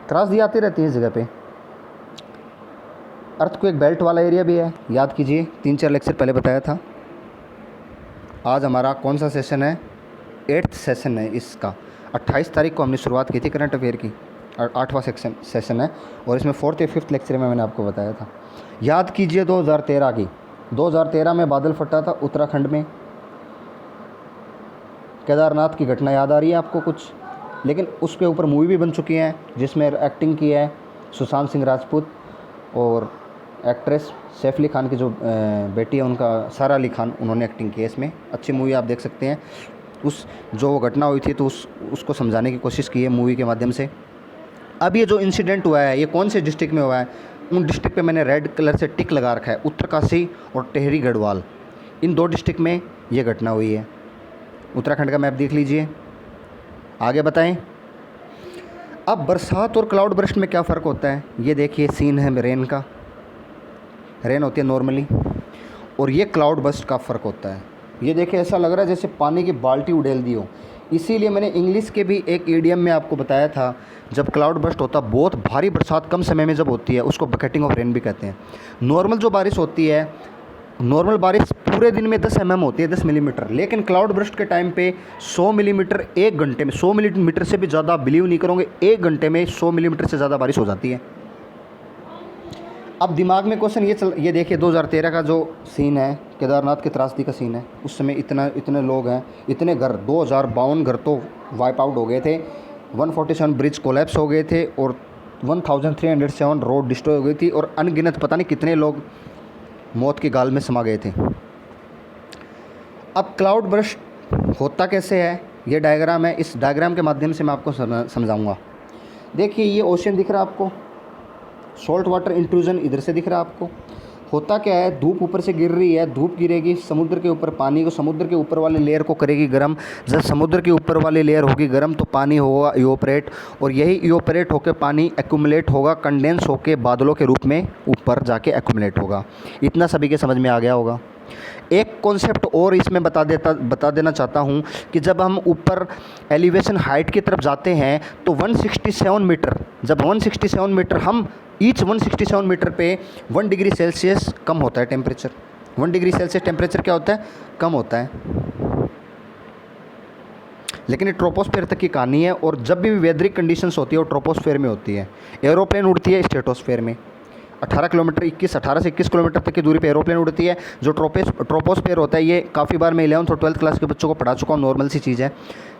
Speaker 1: त्रासदी आती रहती है इस जगह पे। अर्थक्वेक बेल्ट वाला एरिया भी है, याद कीजिए, 3-4 लेक्चर पहले बताया था। आज हमारा कौन सा सेशन है? 8th सेशन है इसका। 28 तारीख को हमने शुरुआत की थी करंट अफेयर की, और 8वां सेशन है, और इसमें 4th या 5th लेक्चर में मैंने आपको बताया था। याद कीजिए 2013 की, 2013 में बादल फटा था उत्तराखंड में। केदारनाथ की घटना याद आ रही है आपको कुछ? लेकिन उसके ऊपर मूवी भी बन चुकी है जिसमें एक्टिंग की है सुशांत सिंह राजपूत, और एक्ट्रेस सैफ अली खान की जो बेटी है उनका सारा अली खान, उन्होंने एक्टिंग की है इसमें। अच्छी मूवी आप देख सकते हैं। उस जो घटना हुई थी तो उसको समझाने की कोशिश की है मूवी के माध्यम से। अब ये जो इंसिडेंट हुआ है ये कौन से डिस्ट्रिक्ट में हुआ है? उन डिस्ट्रिक्ट पे मैंने रेड कलर से टिक लगा रखा है, उत्तरकाशी और टिहरी गढ़वाल, इन 2 डिस्ट्रिक्ट में ये घटना हुई है। उत्तराखंड का मैप देख लीजिए। आगे बताएं। अब बरसात और क्लाउड बर्स्ट में क्या फ़र्क होता है? ये देखिए सीन है रेन का, रेन होती है नॉर्मली, और ये क्लाउड बर्स्ट का फ़र्क होता है। ये देखिए ऐसा लग रहा है जैसे पानी की बाल्टी उड़ेल दी हो। इसीलिए मैंने इंग्लिश के भी एक ईडियम में आपको बताया था, जब क्लाउड बर्स्ट होता है, बहुत भारी बरसात कम समय में जब होती है, उसको बकेटिंग ऑफ रेन भी कहते हैं। नॉर्मल जो बारिश होती है, नॉर्मल बारिश पूरे दिन में 10 mm होती है, 10 मिलीमीटर, लेकिन क्लाउड बर्स्ट के टाइम पे 100 मिलीमीटर 1 घंटे में, 100 मिलीमीटर से भी ज़्यादा, बिलीव नहीं करोगे, 1 घंटे में 100 मिलीमीटर से ज़्यादा बारिश हो जाती है। अब दिमाग में क्वेश्चन ये देखिए 2013 का जो सीन है, केदारनाथ की त्रासदी का सीन है। उस समय इतने लोग हैं, इतने घर, 2052 घर तो वाइप आउट हो गए थे, 147 ब्रिज कोलैप्स हो गए थे, और 1307 रोड डिस्ट्रॉय हो गई थी, और अनगिनत पता नहीं कितने लोग मौत की गाल में समा गए थे। अब क्लाउड बर्स्ट होता कैसे है, ये डायग्राम है, इस डायग्राम के माध्यम से मैं आपको समझाऊंगा। देखिए ये ओशन दिख रहा है आपको, सॉल्ट वाटर इंट्रूजन इधर से दिख रहा है आपको। होता क्या है, धूप ऊपर से गिर रही है, धूप गिरेगी समुद्र के ऊपर, पानी को समुद्र के ऊपर वाले लेयर को करेगी गर्म। जब समुद्र के ऊपर वाली लेयर होगी गर्म तो पानी होगा इवोपरेट, और यही इवोपरेट होकर पानी एक्यूमुलेट होगा, कंडेंस होकर बादलों के रूप में ऊपर जाके एक्यूमुलेट होगा। इतना सभी के समझ में आ गया होगा। एक कॉन्सेप्ट और इसमें बता देना चाहता हूँ कि जब हम ऊपर एलिवेशन हाइट की तरफ जाते हैं तो 167 मीटर, जब 167 मीटर हम ईच 167 मीटर पे 1 डिग्री सेल्सियस कम होता है टेम्परेचर। 1 डिग्री सेल्सियस टेम्परेचर क्या होता है? कम होता है। लेकिन ये ट्रोपोस्फेयर तक की कहानी है, और जब भी वेदरिक कंडीशंस होती है वो ट्रोपोस्फेयर में होती है। एरोप्लेन उड़ती है स्ट्रेटोस्फेयर में, 18 से 21 किलोमीटर तक की दूरी पे एरोप्लेन उड़ती है। जो ट्रोपोस्फेयर होता है, ये काफ़ी बार मैं 11th और 12th क्लास के बच्चों को पढ़ा चुका हूँ, नॉर्मल सी चीज़ है।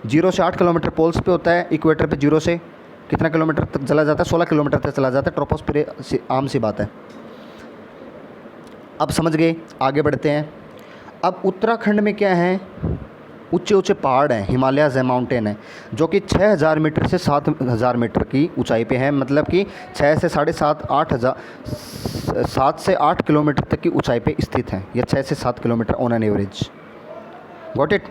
Speaker 1: 0 से 8 किलोमीटर पोल्स पे होता है, इक्वेटर पे 0 से कितना किलोमीटर तक चला जाता है? 16 किलोमीटर तक चला जाता है। ट्रोपोस्फेयर से आम सी बात है। अब समझ गए, आगे बढ़ते हैं। अब उत्तराखंड में क्या है, ऊंचे ऊंचे पहाड़ हैं, हिमालयाज़ है, माउंटेन है, जो कि 6000 मीटर से 7000 मीटर की ऊंचाई पे है। मतलब कि 6 से 7 से 8 किलोमीटर तक की ऊंचाई पे स्थित है, या 6 से 7 kilometre on an average. Got it.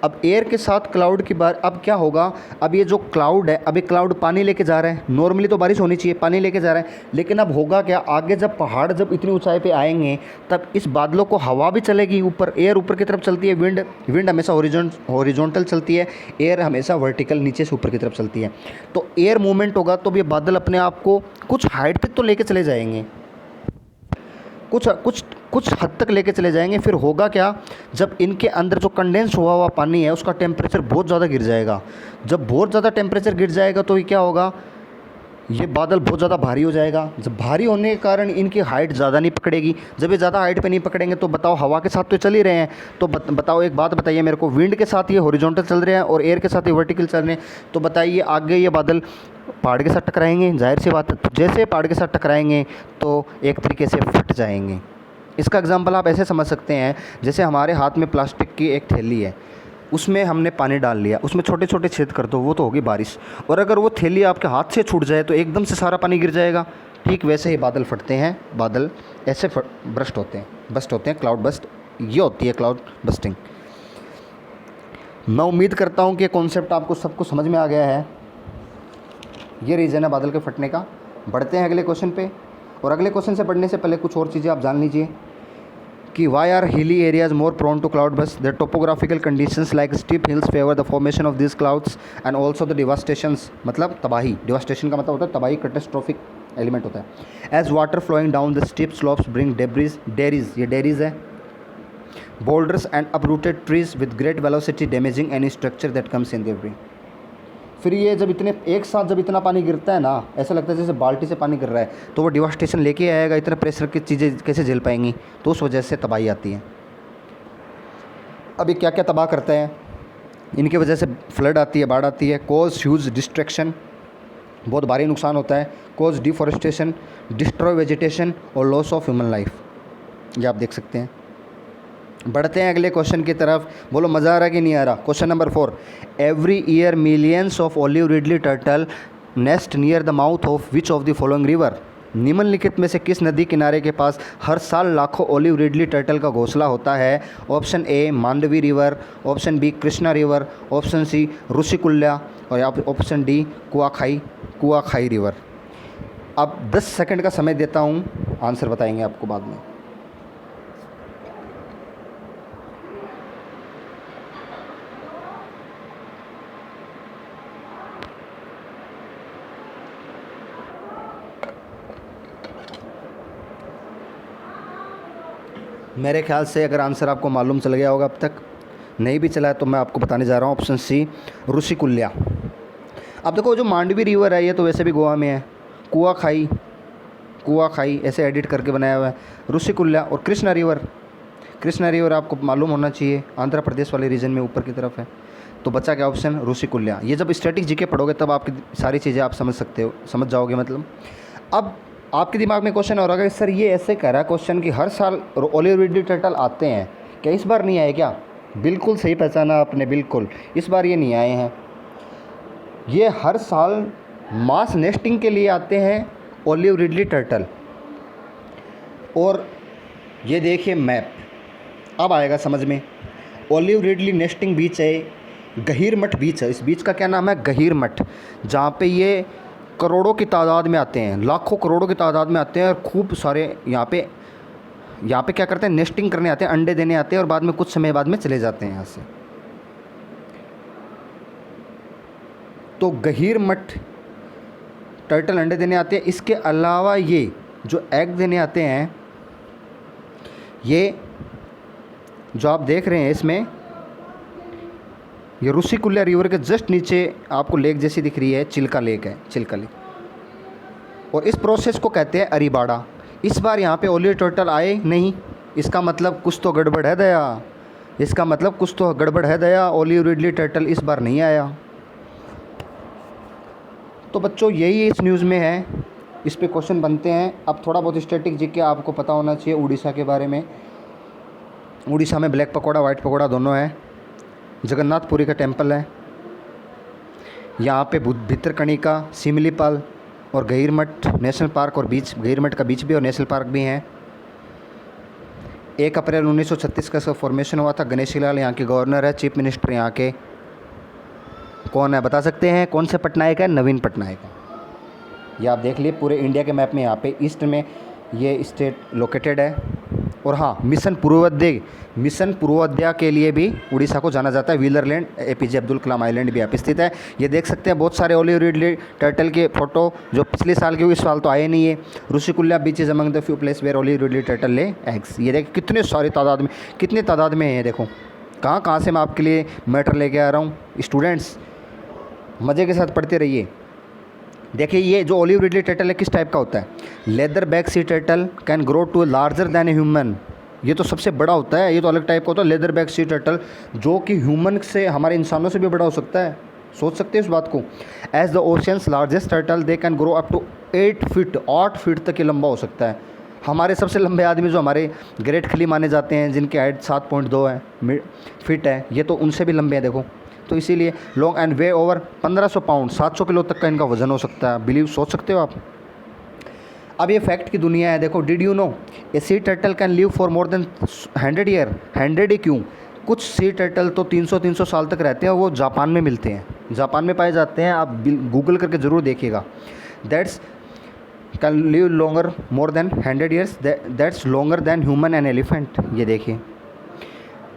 Speaker 1: अब एयर के साथ क्लाउड की बार, अब क्या होगा, अब ये जो क्लाउड है, अब ये क्लाउड पानी लेके जा रहा है, नॉर्मली तो बारिश होनी चाहिए, पानी लेके जा रहा है, लेकिन अब होगा क्या, आगे जब पहाड़ जब इतनी ऊंचाई पे आएंगे तब इस बादलों को हवा भी चलेगी ऊपर, एयर ऊपर की तरफ चलती है, विंड हमेशा हॉरिजॉन्टल चलती है, एयर हमेशा वर्टिकल नीचे से ऊपर की तरफ चलती है। तो एयर मूवमेंट होगा तो ये बादल अपने आप को कुछ हाइट तक तो लेके चले जाएंगे, कुछ कुछ कुछ हद तक लेके चले जाएंगे। फिर होगा क्या, जब इनके अंदर जो कंडेंस हुआ हुआ पानी है उसका टेम्परेचर बहुत ज़्यादा गिर जाएगा। जब बहुत ज़्यादा टेम्परेचर गिर जाएगा तो ये क्या होगा, ये बादल बहुत ज़्यादा भारी हो जाएगा। जब भारी होने के कारण इनकी हाइट ज़्यादा नहीं पकड़ेगी। जब ये ज़्यादा हाइट पे नहीं पकड़ेंगे तो बताओ, हवा के साथ तो चल ही रहे हैं, तो बताओ एक बात बताइए मेरे को, विंड के साथ ये हॉरिजॉन्टल चल रहे हैं और एयर के साथ ये वर्टिकल चल रहे हैं, तो बताइए आगे ये बादल पहाड़ के साथ टकराएंगे, जाहिर सी बात है। तो जैसे पहाड़ के साथ टकराएंगे तो एक तरीके से फट जाएंगे। इसका एग्जांपल आप ऐसे समझ सकते हैं, जैसे हमारे हाथ में प्लास्टिक की एक थैली है, उसमें हमने पानी डाल लिया, उसमें छोटे छोटे छेद कर दो, वो तो होगी बारिश। और अगर वो थैली आपके हाथ से छूट जाए तो एकदम से सारा पानी गिर जाएगा। ठीक वैसे ही बादल फटते हैं, बादल ऐसे बस्ट होते हैं, क्लाउड बस्ट, ये होती है क्लाउड बस्टिंग। मैं उम्मीद करता हूँ कि कॉन्सेप्ट आपको सबको समझ में आ गया है। ये रीज़न है बादल के फटने का। बढ़ते हैं अगले क्वेश्चन पे, और अगले क्वेश्चन से बढ़ने से पहले कुछ और चीज़ें आप जान लीजिए कि why are hilly areas more prone to cloud burst. The topographical conditions like steep hills favour the formation of this clouds and also the devastations, मतलब तबाही, डिवास्टेशन का मतलब होता है तबाही, कैटास्ट्रोफिक एलिमेंट होता है। As water flowing down the steep slopes bring debris, ये डेरीज है, boulders and uprooted trees with great velocity damaging any structure that comes in their way. फिर ये जब इतने एक साथ जब इतना पानी गिरता है ना, ऐसा लगता है जैसे बाल्टी से पानी गिर रहा है, तो वो डिवास्टेशन लेके आएगा। इतना प्रेशर की चीज़ें कैसे झेल पाएंगी, तो उस वजह से तबाही आती है। अब ये क्या क्या तबाह करता है, इनकी वजह से फ्लड आती है, बाढ़ आती है। कॉज ह्यूज डिस्ट्रक्शन, बहुत भारी नुकसान होता है। कॉज डिफॉरेस्टेशन, डिस्ट्रॉय वेजिटेशन और लॉस ऑफ ह्यूमन लाइफ, ये आप देख सकते हैं। बढ़ते हैं अगले क्वेश्चन की तरफ। बोलो मज़ा आ रहा कि नहीं आ रहा। Question number 4, every year millions of olive ridley turtle nest near the mouth of which of the following river. निम्नलिखित में से किस नदी किनारे के पास हर साल लाखों ओलिव रिडली टर्टल का घोंसला होता है। Option A Mandovi river, option B Krishna river, option C Rushikulya और ऑप्शन डी कुआखाई रिवर। अब 10 सेकंड का समय देता हूँ, आंसर बताएंगे आपको बाद में। मेरे ख्याल से अगर आंसर आपको मालूम चल गया होगा, अब तक नहीं भी चला है तो मैं आपको बताने जा रहा हूँ। Option C Rushikulya. अब देखो जो मांडवी रिवर है ये तो वैसे भी गोवा में है, कुआखाई ऐसे एडिट करके बनाया हुआ है। ऋषिकुल्या और कृष्णा रिवर आपको मालूम होना चाहिए, आंध्र प्रदेश वाले रीजन में ऊपर की तरफ है। तो बचा क्या ऑप्शन ऋषिकुल्या। ये जब स्टैटिक जीके पढ़ोगे तब आपकी सारी चीज़ें आप समझ जाओगे मतलब। अब आपके दिमाग में क्वेश्चन और अगर सर ये ऐसे कह रहा है क्वेश्चन कि हर साल ओलिव रिडली टर्टल आते हैं, क्या इस बार नहीं आए क्या? बिल्कुल सही पहचाना आपने, बिल्कुल इस बार ये नहीं आए हैं। ये हर साल मास नेस्टिंग के लिए आते हैं ओलिव रिडली टर्टल। और ये देखिए मैप, अब आएगा समझ में। ओलिव रिडली नेस्टिंग बीच है, गहीरमठ बीच है। इस बीच का क्या नाम है? गहीरमठ, जहाँ पे ये करोड़ों की तादाद में आते हैं, लाखों करोड़ों की तादाद में आते हैं और खूब सारे यहाँ पे क्या करते हैं, नेस्टिंग करने आते हैं, अंडे देने आते हैं और बाद में कुछ समय बाद में चले जाते हैं यहाँ से। तो गहीरमठ टर्टल अंडे देने आते हैं। इसके अलावा ये जो एग देने आते हैं, ये जो आप देख रहे हैं इसमें, ये ऋषिकुल्या रिवर के जस्ट नीचे आपको लेक जैसी दिख रही है, चिल्का लेक है, चिल्का लेक। और इस प्रोसेस को कहते हैं अरीबाड़ा। इस बार यहाँ पे ओलिव टर्टल आए नहीं, इसका मतलब कुछ तो गड़बड़ है दया, ओलिव रिडली टर्टल इस बार नहीं आया। तो बच्चों यही इस न्यूज़ में है, इस पे क्वेश्चन बनते हैं। अब थोड़ा बहुत स्टैटिक जीके आपको पता होना चाहिए उड़ीसा के बारे में। उड़ीसा में ब्लैक पकौड़ा वाइट पकौड़ा दोनों है। जगन्नाथपुरी का टेम्पल है यहाँ पे, भितरकनिका, सिमलीपाल और गहीरमठ नेशनल पार्क और बीच, गहीरमठ का बीच भी और नेशनल पार्क भी हैं। 1 अप्रैल 1936 का इसका फॉर्मेशन हुआ था। गणेशी लाल यहाँ के गवर्नर है, चीफ मिनिस्टर यहाँ के कौन है बता सकते हैं? कौन से पटनायक है? नवीन पटनायक है। ये आप देख लिए पूरे इंडिया के मैप में, यहाँ पे ईस्ट में ये स्टेट लोकेटेड है। और हाँ, मिशन पूर्वोदय के लिए भी उड़ीसा को जाना जाता है। Wheeler land, APJ Abdul Kalam island भी यहाँ पे स्थित है। ये देख सकते हैं बहुत सारे ओलिव रिडले टर्टल के फोटो जो पिछले साल के हुए, इस साल तो आए नहीं है। Rushikulya beach is among the few place where olive ridley turtle lay eggs. ये देख कितने सारी तादाद में, कितनी तादाद में है, देखो कहाँ कहाँ से मैं आपके लिए मैटर लेके आ रहा हूँ। स्टूडेंट्स मज़े के साथ पढ़ते रहिए। देखिए ये जो ओलिव रिडले टर्टल है किस टाइप का होता है? Leatherback sea turtle can grow to larger than a human. ये तो सबसे बड़ा होता है, ये तो अलग टाइप का होता है। लेदर बैक सी टर्टल जो कि ह्यूमन से, हमारे इंसानों से भी बड़ा हो सकता है। सोच सकते हैं इस बात को। As the ocean's largest turtle they can grow up to 8 feet, 8 feet तक ये लंबा हो सकता है। हमारे सबसे लंबे आदमी जो हमारे ग्रेट खली माने जाते हैं, जिनकी हाइट 7.2 है फीट है, ये तो उनसे भी लंबे हैं देखो। तो इसीलिए long and way over 1500 pound, 700 kilo तक का इनका वजन हो सकता है। बिलीव, सोच सकते हो आप। अब ये फैक्ट की दुनिया है। देखो, did you know A C turtle can live for more than 100 year. 100 ही क्यों, कुछ सी टर्टल तो 300 साल तक रहते हैं। वो जापान में मिलते हैं, जापान में पाए जाते हैं। आप गूगल करके ज़रूर देखिएगा। That's can live longer more than 100 years, that's longer than human and elephant. ये देखिए।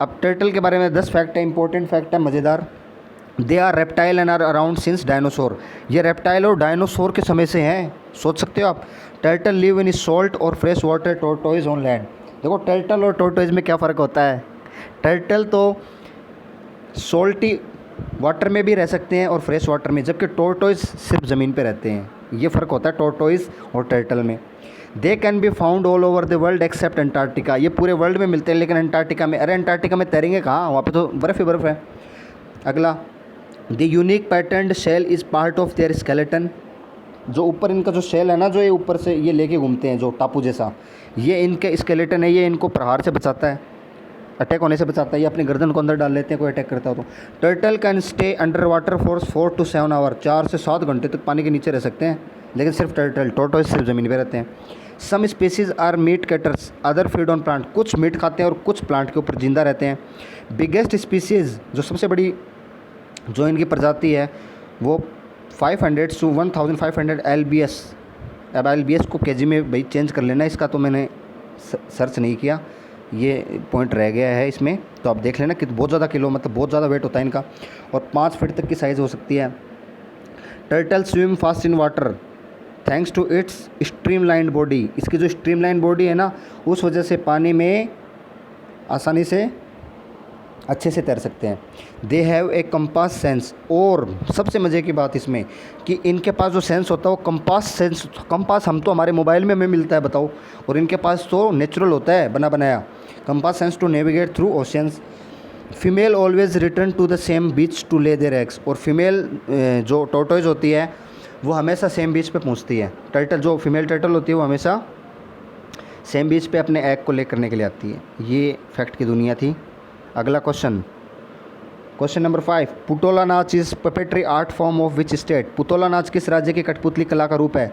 Speaker 1: अब टर्टल के बारे में 10 फैक्ट है, इंपॉर्टेंट फैक्ट है, मज़ेदार। They are reptile and are around since dinosaur. ये रेप्टाइल और डायनासोर के समय से हैं, सोच सकते हो आप। टर्टल लिव इन सॉल्ट और fresh water tortoise on land. देखो टर्टल और टोरटोइज में क्या फ़र्क होता है? टर्टल तो सॉल्टी वाटर में भी रह सकते हैं और फ्रेश वाटर में, जबकि टोरटोइज सिर्फ ज़मीन पे रहते हैं। ये फ़र्क होता है टोरटोइज और टर्टल में। They can be found all over the world accept Antarctica. ये पूरे वर्ल्ड में मिलते हैं लेकिन अंटार्कटिका में, अरे अंटार्कटिका में तैरेंगे कहाँ, वहाँ पे तो बर्फ़ ही बर्फ़ है। अगला, the unique patterned shell is part of their skeleton. जो ऊपर इनका जो शेल है ना, जो ये ऊपर से ये लेके घूमते हैं जो टापू जैसा, ये इनके स्केलेटन है। ये इनको प्रहार से बचाता है, अटैक होने से बचाता है। ये अपनी गर्दन को अंदर डाल लेते हैं कोई अटैक करता हो तो। Turtle can stay under water for 4 to 7 hour. 4 से 7 घंटे तक पानी के नीचे रह सकते हैं, लेकिन सिर्फ टर्टल, टोरटोइज सिर्फ ज़मीन पे रहते हैं। Some species are meat eaters, other feed on plant. कुछ मीट खाते हैं और कुछ प्लांट के ऊपर जिंदा रहते हैं। बिगेस्ट स्पीसीज़, जो सबसे बड़ी जो इनकी प्रजाति है, वो 500 to 1500 LBS। अब LBS को केजी में भाई चेंज कर लेना, इसका तो मैंने सर्च नहीं किया, ये पॉइंट रह गया है इसमें, तो आप देख लेना कि बहुत ज़्यादा किलो, मतलब बहुत ज़्यादा वेट होता है इनका, और 5 फीट तक की साइज़ हो सकती है। Turtle swim fast in water thanks to its streamline body. इसकी जो स्ट्रीमलाइन बॉडी है ना, उस वजह से पानी में आसानी से अच्छे से तैर सकते हैं। They have a compass sense. और सबसे मज़े की बात इसमें कि इनके पास जो सेंस होता है वो कंपास सेंस। कंपास हम तो हमारे मोबाइल में हमें मिलता है, बताओ, और इनके पास तो नेचुरल होता है, बना बनाया। Compass sense to navigate through oceans. Female always return to the same beach to lay their eggs. और फीमेल जो टोरटोइज होती है वो हमेशा सेम बीच पे पहुंचती है। टर्टल, जो फीमेल टर्टल होती है, वो हमेशा सेम बीच पे अपने एग को ले करने के लिए आती है। ये फैक्ट की दुनिया थी। अगला question number 5। Putola Nach is puppetry art form of which state. Putola Nach किस राज्य की कठपुतली कला का रूप है?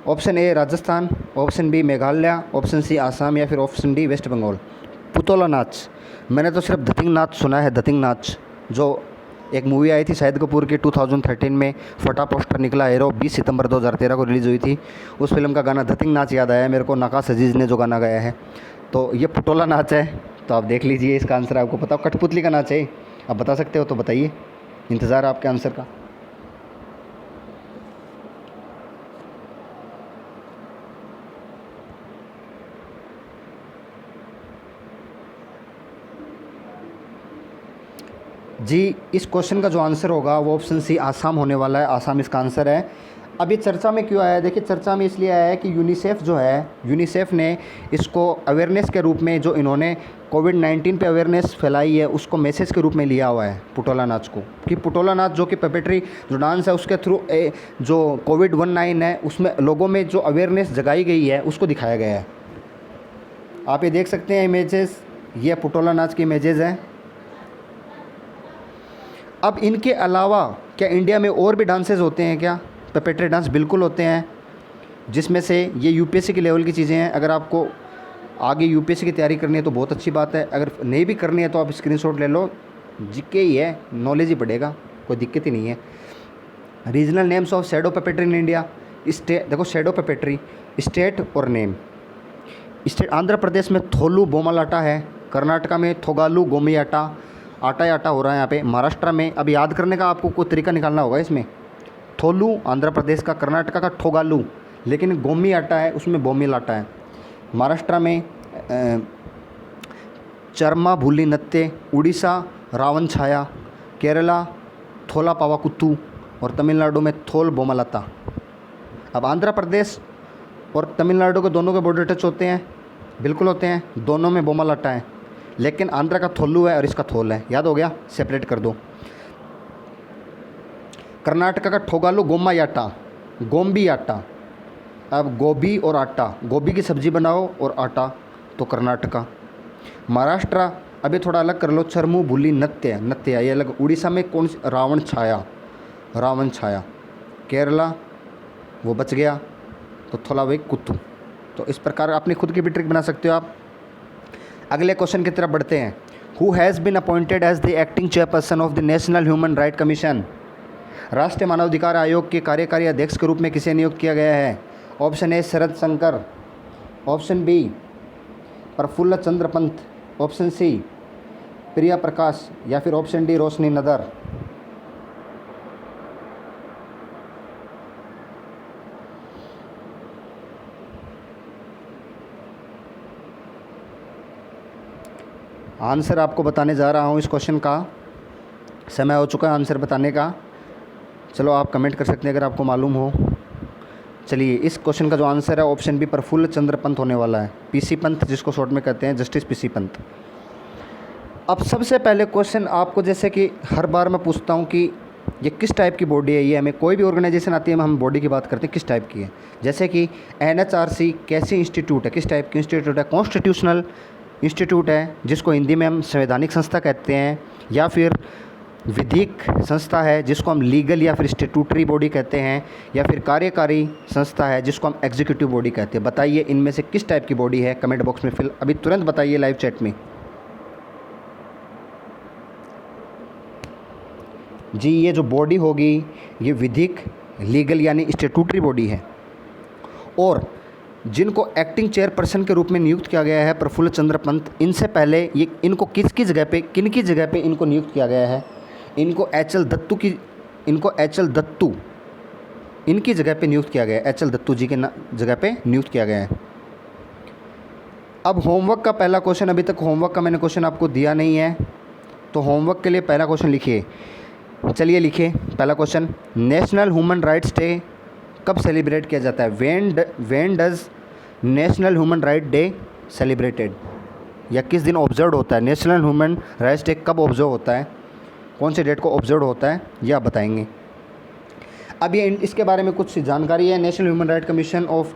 Speaker 1: Option A Rajasthan, option B Meghalaya, option C Assam, या फिर ऑप्शन डी वेस्ट बंगाल। पुतोला नाच, मैंने तो सिर्फ धतिंग नाच सुना है। धतिंग नाच जो एक मूवी आई थी शाहिद कपूर की 2013 में, फटा पोस्टर निकला हीरो, 20 सितंबर 2013 को रिलीज़ हुई थी। उस फिल्म का गाना धतिंग नाच याद आया मेरे को, नकाश अजीज़ ने जो गाना गाया है। तो ये पुतोला नाच है, तो आप देख लीजिए इसका आंसर आपको पता हो। कठपुतली का नाच है, आप बता सकते हो तो बताइए, इंतज़ार है आपके आंसर का। जी, इस क्वेश्चन का जो आंसर होगा वो ऑप्शन सी आसाम होने वाला है। आसाम इसका आंसर है। अब ये चर्चा में क्यों आया है? देखिए, चर्चा में इसलिए आया है कि यूनिसेफ जो है, यूनिसेफ ने इसको अवेयरनेस के रूप में, जो इन्होंने कोविड-19 पे अवेयरनेस फैलाई है, उसको मैसेज के रूप में लिया हुआ है पुतोला नाच को। कि पुतोला नाच जो कि पपेट्री जो डांस है, उसके थ्रू जो कोविड-19 है उसमें लोगों में जो अवेयरनेस जगाई गई है उसको दिखाया गया है। आप ये देख सकते हैं इमेजेस, ये पुतोला नाच की इमेजेस हैं। अब इनके अलावा क्या इंडिया में और भी डांसेस होते हैं क्या? पपेट्री डांस बिल्कुल होते हैं, जिसमें से ये यूपीएससी के लेवल की चीज़ें हैं। अगर आपको आगे यूपीएससी की तैयारी करनी है तो बहुत अच्छी बात है, अगर नहीं भी करनी है तो आप स्क्रीनशॉट ले लो, जीके ही है, नॉलेज ही पड़ेगा, कोई दिक्कत ही नहीं है। Regional names of shadow puppetry in India, state देखो शैडो पेपेट्री स्टेट और नेम। स्टेट आंध्र प्रदेश में थोलू बोमलाटा है, कर्नाटका में थोगालू गोमियाटा, आटा ही आटा हो रहा है यहाँ पे। महाराष्ट्र में, अब याद करने का आपको कोई तरीका निकालना होगा इसमें, थोलू आंध्र प्रदेश का, कर्नाटका का ठोगालू, लेकिन गोमी आटा है उसमें बोमिल आटा है। महाराष्ट्र में चरमा भूली नत्ते, उड़ीसा रावण छाया, केरला थोला पावाकुत्तू और तमिलनाडु में थोल बोमलता। अब आंध्र प्रदेश और तमिलनाडु के दोनों के बॉर्डर टच होते हैं, बिल्कुल होते हैं, दोनों में बोमल आटा है, लेकिन आंध्र का थोल्लू है और इसका थोल है, याद हो गया, सेपरेट कर दो। कर्नाटका का ठोगालू गोम्मा आटा, गोम्बी आटा। अब गोभी और आटा, गोभी की सब्ज़ी बनाओ और आटा, तो कर्नाटका। महाराष्ट्र अभी थोड़ा अलग कर लो, चरमू भूली नत्य, नत्य ये अलग। उड़ीसा में कौन सी, रावण छाया, रावण छाया। केरला वो बच गया, तो थोला वे कुत्तू। तो इस प्रकार अपनी खुद की भी ट्रिक बना सकते हो आप। अगले क्वेश्चन की तरफ बढ़ते हैं। Who has been appointed as the acting chairperson of the national human right commission, राष्ट्रीय मानवाधिकार आयोग के कार्यकारी अध्यक्ष के रूप में किसे नियुक्त किया गया है? Option A Sharad Shankar, option B Prafulla Chandra Pant, option C Priya Prakash, या फिर ऑप्शन डी रोशनी नदर। आंसर आपको बताने जा रहा हूँ। इस क्वेश्चन का समय हो चुका है आंसर बताने का। चलो आप कमेंट कर सकते हैं अगर आपको मालूम हो। चलिए, इस क्वेश्चन का जो आंसर है ऑप्शन बी प्रफुल्ल चंद्र पंत होने वाला है, पीसी पंत जिसको शॉर्ट में कहते हैं, जस्टिस पीसी पंत। अब सबसे पहले क्वेश्चन आपको, जैसे कि हर बार मैं पूछता हूँ कि ये किस टाइप की बॉडी है, ये हमें कोई भी ऑर्गेनाइजेशन आती है हम बॉडी की बात करते हैं किस टाइप की है। जैसे कि एनएचआरसी कैसी इंस्टीट्यूट है, किस टाइप की इंस्टीट्यूट है? कॉन्स्टिट्यूशनल इंस्टीट्यूट है, जिसको हिंदी में हम संवैधानिक संस्था कहते हैं, या फिर विधिक संस्था है जिसको हम लीगल या फिर स्टेटूटरी बॉडी कहते हैं, या फिर कार्यकारी संस्था है जिसको हम एग्जीक्यूटिव बॉडी कहते हैं। बताइए इनमें से किस टाइप की बॉडी है? कमेंट बॉक्स में फिल अभी तुरंत बताइए लाइव चैट में। जी, ये जो बॉडी होगी ये विधिक, लीगल यानी स्टेटूटरी बॉडी है। और जिनको एक्टिंग चेयरपर्सन के रूप में नियुक्त किया गया है प्रफुल्ल चंद्र पंत, इनसे पहले ये इनको किसकी जगह पे, किन की जगह पे इनको नियुक्त किया गया है? इनको एच एल दत्तू इनकी जगह पे नियुक्त किया गया है, एच एल दत्तू जी के जगह पे नियुक्त किया गया है। अब होमवर्क का पहला क्वेश्चन, अभी तक होमवर्क का मैंने क्वेश्चन आपको दिया नहीं है, तो होमवर्क के लिए पहला क्वेश्चन लिखिए। चलिए लिखिए पहला question, national human rights day कब सेलिब्रेट किया जाता है? When does national human right day celebrated, या किस दिन ऑब्जर्व होता है? नेशनल ह्यूमन राइट्स डे कब ऑब्जर्व होता है, कौन से डेट को ऑब्जर्व होता है, ये आप बताएंगे। अब ये इसके बारे में कुछ जानकारी है। National human right commission of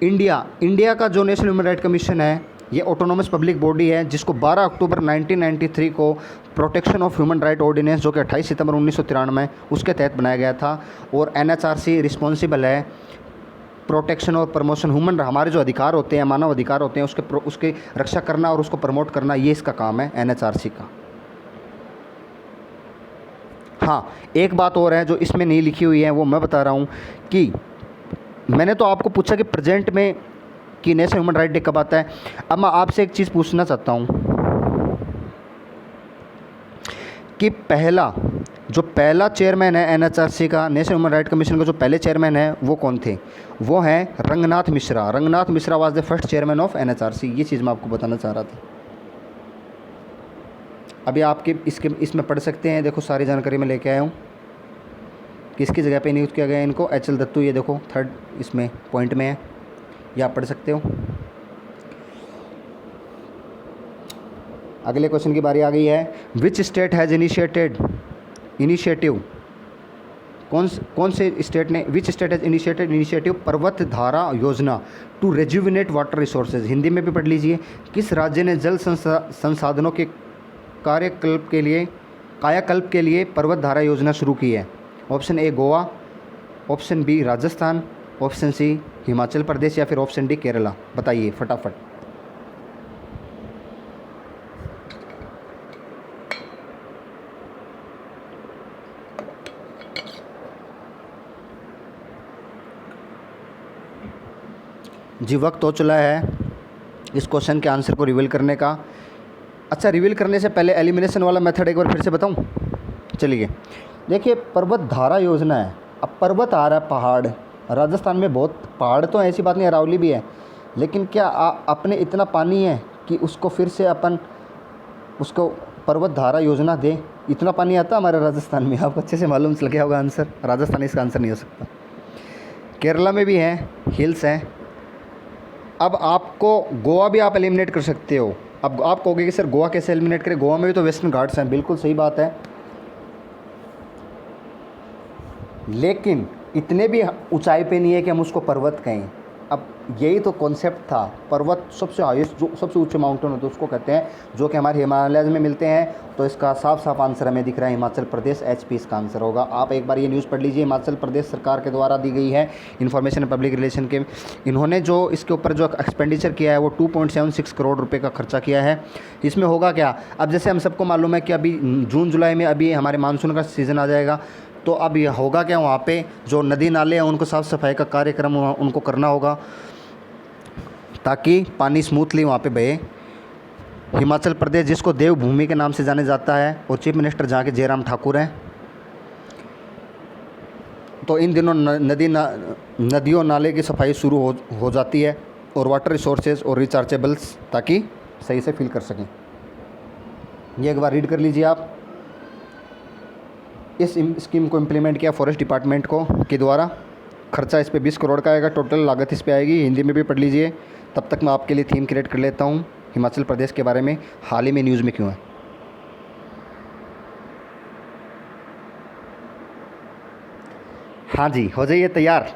Speaker 1: India का जो नेशनल ह्यूमन राइट कमीशन है ये ऑटोनोमस पब्लिक बॉडी है, जिसको 12 अक्टूबर 1993 को protection of human right ordinance, जो कि 28 सितंबर 1993 उसके तहत बनाया गया था। और एनएचआरसी रिस्पॉन्सिबल है प्रोटेक्शन और प्रमोशन, ह्यूमन हमारे जो अधिकार होते हैं, मानव अधिकार होते हैं, उसके रक्षा करना और उसको प्रमोट करना, ये इसका काम है एनएचआरसी का। हाँ, एक बात और है जो इसमें नहीं लिखी हुई है, वो मैं बता रहा हूँ कि मैंने तो आपको पूछा कि प्रेजेंट में कि नेशनल ह्यूमन राइट डे कब आता है। अब मैं आपसे एक चीज़ पूछना चाहता हूँ कि पहला चेयरमैन है एनएचआरसी का, नेशनल ह्यूमन राइट कमीशन का जो पहले चेयरमैन है वो कौन थे? वो हैं Ranganath Mishra. Ranganath Mishra was the first chairman of NHRC. ये चीज़ मैं आपको बताना चाह रहा था। अभी आपके इसमें पढ़ सकते हैं, देखो सारी जानकारी मैं लेके आया हूँ। किसकी जगह पे नियुक्त किया गया इनको? एच एल दत्तू, ये देखो थर्ड इसमें पॉइंट में है, ये आप पढ़ सकते हो। अगले क्वेश्चन की बारी आ गई है। विच स्टेट हैज़ इनिशिएटिव, कौन से स्टेट ने, which state has initiated initiative Parvat Dhara Yojana to rejuvenate water resources. Hindi में भी पढ़ लीजिए। किस राज्य ने जल संसाधनों के कायाकल्प के लिए पर्वत धारा योजना शुरू की है? Option A Goa, option B Rajasthan, option C Himachal Pradesh, या फिर ऑप्शन डी केरला। बताइए फटाफट। जी वक्त हो चला है इस क्वेश्चन के आंसर को रिवील करने का। अच्छा, रिवील करने से पहले एलिमिनेशन वाला मेथड एक बार फिर से बताऊं? चलिए देखिए, पर्वत धारा योजना है। अब पर्वत आ रहा है, पहाड़, राजस्थान में बहुत पहाड़ तो ऐसी बात नहीं, अरावली भी है, लेकिन क्या अपने इतना पानी है कि उसको फिर से अपन उसको पर्वत धारा योजना दे? इतना पानी आता हमारे राजस्थान में, आपको अच्छे से मालूम चल गया होगा आंसर। राजस्थान इसका आंसर नहीं हो सकता। केरला में भी है, हिल्स हैं। अब आपको गोवा भी आप एलिमिनेट कर सकते हो। अब आप कहोगे कि सर गोवा कैसे एलिमिनेट करें, गोवा में भी तो वेस्टर्न घाट्स हैं। बिल्कुल सही बात है, लेकिन इतने भी ऊंचाई पे नहीं है कि हम उसको पर्वत कहें। अब यही तो कॉन्सेप्ट था। पर्वत सबसे हाईएस्ट, जो सबसे ऊंचे माउंटेन होते हैं उसको कहते हैं, जो कि हमारे हिमालयज में मिलते हैं। तो इसका साफ साफ आंसर हमें दिख रहा है, हिमाचल प्रदेश। HP इसका आंसर होगा। आप एक बार ये न्यूज़ पढ़ लीजिए, हिमाचल प्रदेश सरकार के द्वारा दी गई है, इन्फॉर्मेशन एंड पब्लिक रिलेशन के। इन्होंने जो इसके ऊपर जो एक्सपेंडिचर किया है वो 2.76 करोड़ रुपये का खर्चा किया है। इसमें होगा क्या, अब जैसे हम सबको मालूम है कि अभी जून जुलाई में अभी हमारे मानसून का सीज़न आ जाएगा, तो अब यह होगा क्या, वहाँ पे जो नदी नाले हैं उनको साफ़ सफाई का कार्यक्रम उनको करना होगा, ताकि पानी स्मूथली वहाँ पे बहे। हिमाचल प्रदेश, जिसको देवभूमि के नाम से जाने जाता है, और चीफ मिनिस्टर जहाँ के जयराम ठाकुर हैं। तो इन दिनों नदियों नाले की सफाई शुरू हो जाती है, और वाटर रिसोर्सेज और रिचार्जेबल्स, ताकि सही से फिल कर सकें। ये एक बार रीड कर लीजिए आप। इस स्कीम को इम्प्लीमेंट किया फॉरेस्ट डिपार्टमेंट के द्वारा। खर्चा इस पे 20 करोड़ का आएगा, टोटल लागत इस पे आएगी। हिंदी में भी पढ़ लीजिए। तब तक मैं आपके लिए थीम क्रिएट कर लेता हूँ हिमाचल प्रदेश के बारे में, हाल ही में न्यूज़ में क्यों है। हाँ जी, हो जाइए तैयार।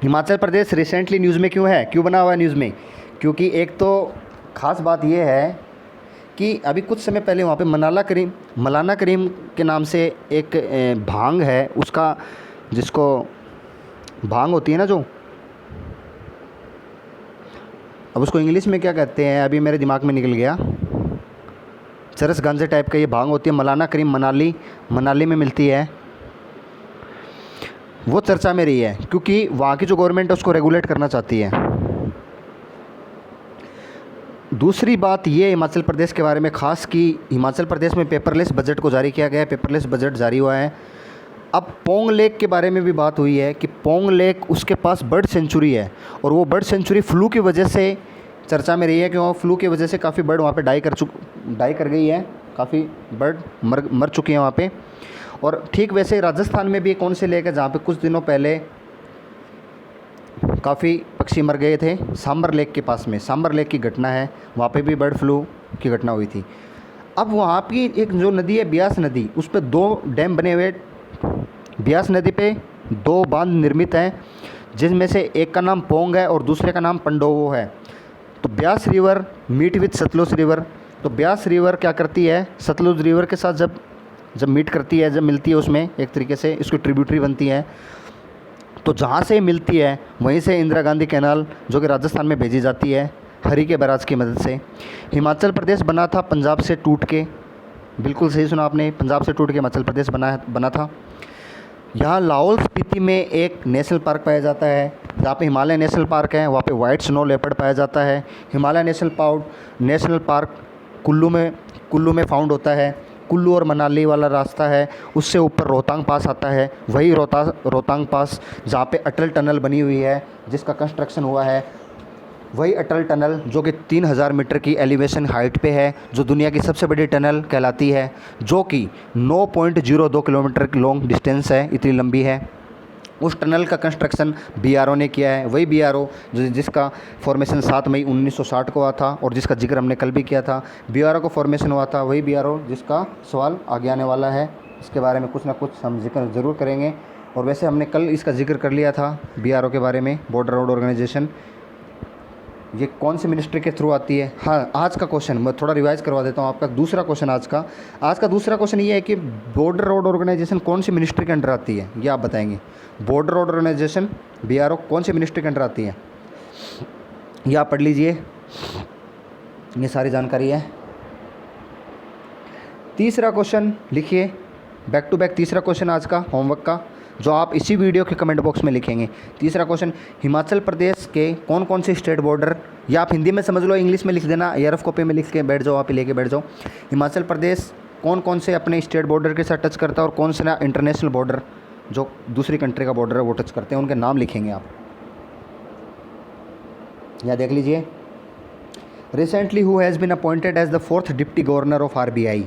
Speaker 1: हिमाचल प्रदेश रिसेंटली न्यूज़ में क्यों है, क्यों बना हुआ है न्यूज़ में? क्योंकि एक तो ख़ास बात यह है कि अभी कुछ समय पहले वहाँ पे मलाना करीम के नाम से एक भांग है, उसका, जिसको भांग होती है ना जो, अब उसको इंग्लिश में क्या कहते हैं अभी मेरे दिमाग में निकल गया, चरस गांजे टाइप का ये भांग होती है। मलाना करीम मनाली में मिलती है। वो चर्चा में रही है क्योंकि वहाँ की जो गवर्नमेंट है उसको रेगुलेट करना चाहती है। दूसरी बात ये हिमाचल प्रदेश के बारे में ख़ास कि हिमाचल प्रदेश में पेपरलेस बजट को जारी किया गया है, पेपरलेस बजट जारी हुआ है। अब पोंग लेक के बारे में भी बात हुई है कि पोंग लेक, उसके पास बर्ड सेंचुरी है, और वो बर्ड सेंचुरी फ्लू की वजह से चर्चा में रही है कि वहाँ फ्लू की वजह से काफ़ी बर्ड वहाँ पे डाई कर गई है, काफ़ी बर्ड मर चुकी हैं वहाँ पे। और ठीक वैसे राजस्थान में भी कौन से लेक है जहाँ पे कुछ दिनों पहले काफ़ी पक्षी मर गए थे, सांबर लेक के पास में, सांबर लेक की घटना है, वहाँ पे भी बर्ड फ्लू की घटना हुई थी। अब वहाँ की एक जो नदी है ब्यास नदी, उस पर 2 डैम बने हुए। ब्यास नदी पे 2 बांध निर्मित हैं, जिनमें से एक का नाम पोंग है और दूसरे का नाम पंडोवो है। तो Beas river meet with Sutlej river. तो ब्यास रिवर क्या करती है, सतलुज रिवर के साथ जब मीट करती है, जब मिलती है, उसमें एक तरीके से इसकी ट्रिब्यूटरी बनती है। तो जहाँ से मिलती है वहीं से इंदिरा गांधी कैनाल, जो कि राजस्थान में भेजी जाती है हरी के बैराज की मदद से। हिमाचल प्रदेश बना था पंजाब से टूट के, बिल्कुल सही सुना आपने, पंजाब से टूट के हिमाचल प्रदेश बना था। यहाँ लाहौल स्पीति में एक नेशनल पार्क पाया जाता है, जहाँ पे हिमालय नेशनल पार्क है, वहाँ पे वाइट स्नो लेपर्ड पाया जाता है। हिमालय नेशनल पार्क कुल्लू में फाउंड होता है। कुल्लू और मनाली वाला रास्ता है, उससे ऊपर रोहतांग पास आता है। वही रोहतांग पास जहाँ पे अटल टनल बनी हुई है, जिसका कंस्ट्रक्शन हुआ है, वही अटल टनल जो कि 3000 मीटर की एलिवेशन हाइट पे है, जो दुनिया की सबसे बड़ी टनल कहलाती है, जो कि 9.02 किलोमीटर लॉन्ग डिस्टेंस है, इतनी लंबी है। उस टनल का कंस्ट्रक्शन BRO ने किया है। वही BRO जिसका फॉर्मेशन 7 मई 1960 को हुआ था, और जिसका जिक्र हमने कल भी किया था। BRO को फॉर्मेशन हुआ था, वही BRO जिसका सवाल आगे आने वाला है। इसके बारे में कुछ ना कुछ हम जिक्र ज़रूर करेंगे। और वैसे हमने कल इसका जिक्र कर लिया था BRO के बारे में, बॉर्डर रोड ऑर्गेनाइजेशन। ये कौन सी मिनिस्ट्री के थ्रू आती है? हाँ, आज का क्वेश्चन मैं थोड़ा रिवाइज करवा देता हूँ आपका। दूसरा क्वेश्चन आज का दूसरा क्वेश्चन ये है कि बॉर्डर रोड ऑर्गेनाइजेशन कौन सी मिनिस्ट्री के अंडर आती है, ये आप बताएंगे। बॉर्डर रोड ऑर्गेनाइजेशन BRO कौन सी मिनिस्ट्री के अंडर आती है, ये आप पढ़ लीजिए, ये सारी जानकारी है। तीसरा क्वेश्चन लिखिए, बैक टू बैक तीसरा क्वेश्चन आज का होमवर्क का, जो आप इसी वीडियो के कमेंट बॉक्स में लिखेंगे। तीसरा क्वेश्चन, हिमाचल प्रदेश के कौन कौन से स्टेट बॉर्डर, या आप हिंदी में समझ लो, इंग्लिश में लिख देना, या रफ कॉपी में लिख के बैठ जाओ, आप लेके बैठ जाओ। हिमाचल प्रदेश कौन कौन से अपने स्टेट बॉर्डर के साथ टच करता है और कौन से ना इंटरनेशनल बॉर्डर जो दूसरी कंट्री का बॉर्डर है वो टच करते हैं, उनके नाम लिखेंगे आप। यहाँ देख लीजिए, recently who has been appointed as the 4th deputy governor of RBI।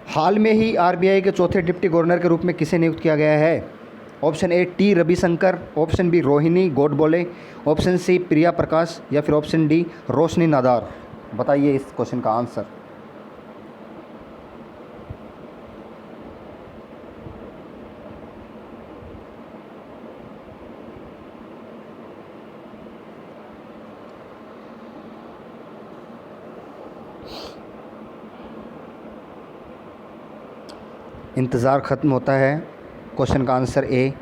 Speaker 1: हाल में ही RBI के चौथे डिप्टी गवर्नर के रूप में किसे नियुक्त किया गया है? Option A T Ravishankar, option B Rohini Godbole, option C Priya Prakash, या फिर ऑप्शन डी रोशनी नादार। बताइए इस क्वेश्चन का आंसर। इंतज़ार ख़त्म होता है। क्वेश्चन का answer A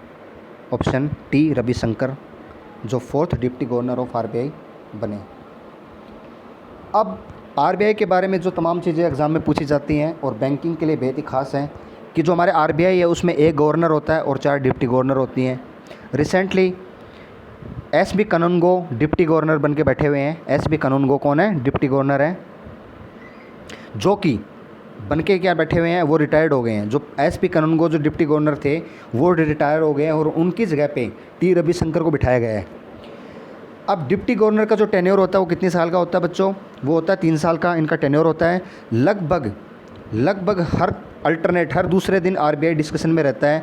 Speaker 1: option T Ravishankar, जो 4th deputy governor of RBI बने। अब RBI के बारे में जो तमाम चीज़ें एग्ज़ाम में पूछी जाती हैं और बैंकिंग के लिए बेहद ही खास हैं कि जो हमारे RBI है उसमें एक गवर्नर होता है और 4 डिप्टी गवर्नर होती हैं। Recently SB Kanungo deputy governor बन के बैठे हुए हैं। SB कनुंगो कौन है? डिप्टी गवर्नर है, जो कि बन के क्या बैठे हुए हैं, वो रिटायर्ड हो गए हैं। जो SB कनुंगो जो डिप्टी गवर्नर थे वो रिटायर हो गए हैं और उनकी जगह पे टी रविशंकर को बिठाया गया है। अब डिप्टी गवर्नर का जो टेन्योर होता है वो कितने साल का होता है बच्चों? वो होता है 3 साल का इनका टेन्योर होता है। लगभग हर दूसरे दिन RBI डिस्कशन में रहता है।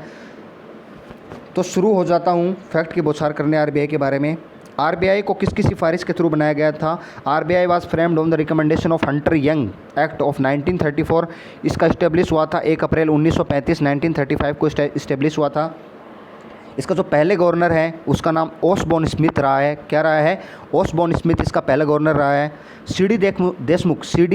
Speaker 1: तो शुरू हो जाता हूँ फैक्ट की बौछार करने RBI के बारे में। RBI को किसकी सिफारिश के थ्रू बनाया गया था? RBI was framed on the recommendation of Hunter young act of 1934। इसका इस्टेब्लिश हुआ था 1 अप्रैल 1935, 1935 को इस्टेब्लिश हुआ था। इसका जो पहले गवर्नर है उसका नाम ओसबोर्न स्मिथ रहा है। क्या रहा है? ओसबोर्न स्मिथ इसका पहला गवर्नर रहा है। CD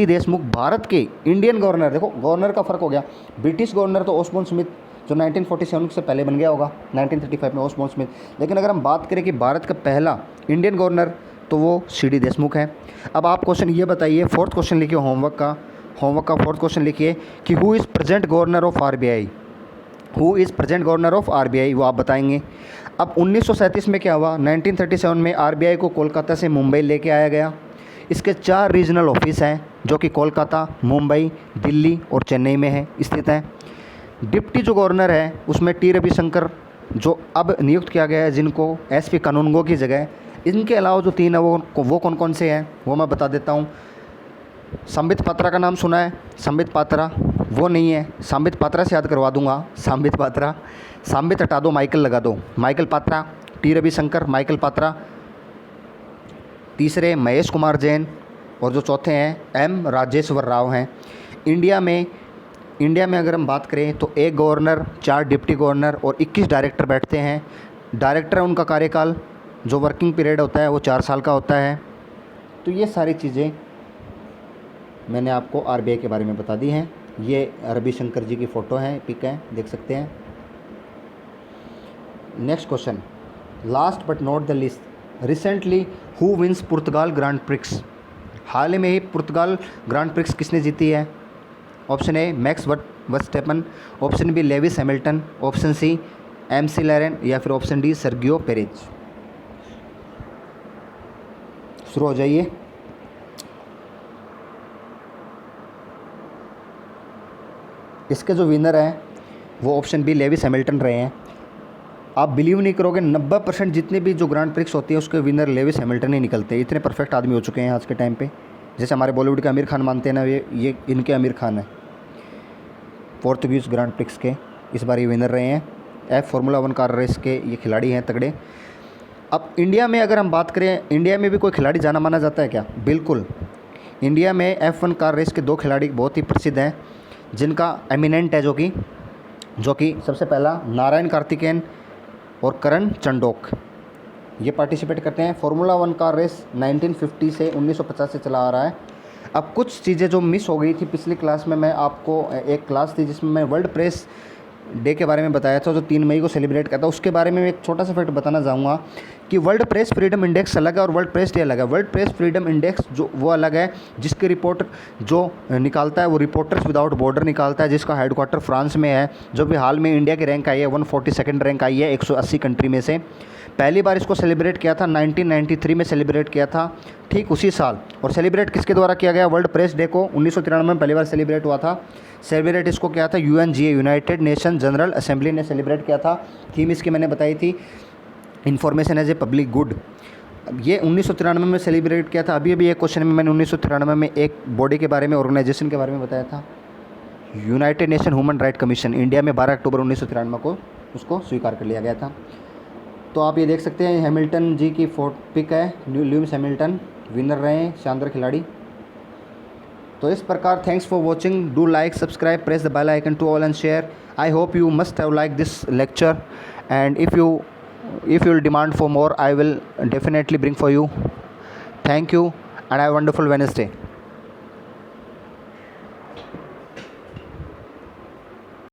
Speaker 1: देशमुख भारत के इंडियन गवर्नर, देखो गवर्नर का फ़र्क हो गया। ब्रिटिश गवर्नर तो ओसबोर्न स्मिथ जो 1947 से पहले बन गया होगा, 1935 में ओसबोर्न स्मिथ। लेकिन अगर हम बात करें कि भारत का पहला इंडियन गवर्नर, तो वो CD देशमुख है। अब आप क्वेश्चन ये बताइए, 4th क्वेश्चन लिखिए होमवर्क का 4th क्वेश्चन लिखिए कि who is present governor of RBI। Who is present governor of RBI, वो आप बताएंगे। अब 1937 में क्या हुआ? 1937 में RBI को कोलकाता से मुंबई लेके आया गया। इसके 4 रीजनल ऑफिस हैं जो कि कोलकाता, मुंबई, दिल्ली और चेन्नई में है स्थित हैं। डिप्टी जो गवर्नर है उसमें टी रविशंकर जो अब नियुक्त किया गया है, जिनको SB कनुंगो की जगह। इनके अलावा जो 3 है वो कौन कौन से हैं वो मैं बता देता हूँ। संबित पात्रा का नाम सुना है? संबित पात्रा वो नहीं है। संबित पात्रा से याद करवा दूंगा। संबित हटा दो, माइकल लगा दो। Michael Patra, T Ravishankar, Michael Patra. तीसरे महेश कुमार जैन, और जो चौथे हैं M राजेश्वर राव हैं। इंडिया में अगर हम बात करें तो 1 गवर्नर, 4 डिप्टी गवर्नर और 21 डायरेक्टर बैठते हैं। डायरेक्टर है उनका कार्यकाल जो वर्किंग पीरियड होता है वो 4 साल का होता है। तो ये सारी चीज़ें मैंने आपको RBI के बारे में बता दी हैं। ये रविशंकर जी की फ़ोटो है, पिक है, देख सकते हैं। Next question, last but not the least, recently who wins Portugal Grand Prix. हाल ही में ही पुर्तगाल ग्रांड प्रिक्स किसने जीती है? Option A Max Verstappen, option B Lewis Hamilton, option C MC लैरेन, या फिर ऑप्शन डी सर्गियो पेरेज। शुरू हो जाइए। इसके जो विनर हैं वो ऑप्शन बी लेविस हैमिल्टन रहे हैं। आप बिलीव नहीं करोगे, 90% जितने भी जो ग्रांड प्रिक्स होती है उसके विनर लेविस हैमिल्टन ही निकलते हैं। इतने परफेक्ट आदमी हो चुके हैं आज के टाइम पे। जैसे हमारे बॉलीवुड के आमिर खान मानते हैं ना, ये इनके आमिर खान है। पोर्तुगीज़ ग्रांड प्रिक्स के इस बार ये विनर रहे हैं। F फार्मूला 1 कार रेस के ये खिलाड़ी हैं तगड़े। अब इंडिया में अगर हम बात करें, इंडिया में भी कोई खिलाड़ी जाना माना जाता है क्या? बिल्कुल। इंडिया में F1 कार रेस के 2 खिलाड़ी बहुत ही प्रसिद्ध हैं, जिनका एमिनेंट है, जो कि सबसे पहला नारायण कार्तिकेयन और करण चंडोक। ये पार्टिसिपेट करते हैं। फार्मूला 1 कार रेस 1950 से 1950 से चला आ रहा है। अब कुछ चीज़ें जो मिस हो गई थी पिछली क्लास में, मैं आपको एक क्लास थी जिसमें मैं वर्ल्ड प्रेस डे के बारे में बताया था जो 3 मई को सेलिब्रेट करता, उसके बारे में एक छोटा सा फैक्ट बताना चाहूँगा कि वर्ल्ड प्रेस फ्रीडम इंडेक्स अलग है और वर्ल्ड प्रेस डे अलग है। वर्ल्ड प्रेस फ्रीडम इंडेक्स जो वो अलग है, जिसकी रिपोर्ट जो निकालता है वो रिपोर्टर्स विदाउट बॉर्डर निकालता है, जिसका हेडक्वार्टर फ्रांस में है। जो भी हाल में इंडिया की रैंक आई है 142 रैंक आई है 180 कंट्री में से। पहली बार इसको सेलिब्रेट किया था 1993 में सेलिब्रेट किया था, ठीक उसी साल। और सेलिब्रेट किसके द्वारा किया गया? वर्ल्ड प्रेस डे को 1993 में पहली बार सेलिब्रेट हुआ था। सेलिब्रेट इसको किया था UNGA, United Nation General Assembly ने सेलिब्रेट किया था। थीम इसकी मैंने बताई थी, information as a public good. ये 1993 में सेलिब्रेट किया था। अभी एक क्वेश्चन में मैंने 1993 में एक बॉडी के बारे में, ऑर्गेनाइजेशन के बारे में बताया था, United nation human right commission. India में 12 अक्टूबर 1993 को उसको स्वीकार कर लिया गया था। तो आप ये देख सकते हैं हैमिल्टन जी की पिक है, ल्यूइस हैमिल्टन विनर रहे हैं, शानदार खिलाड़ी। तो इस प्रकार thanks for watching, do like, subscribe, press the bell icon to all and share. I hope you must have liked this lecture, and if you will demand for more, I will definitely bring for you. Thank you and have a wonderful Wednesday.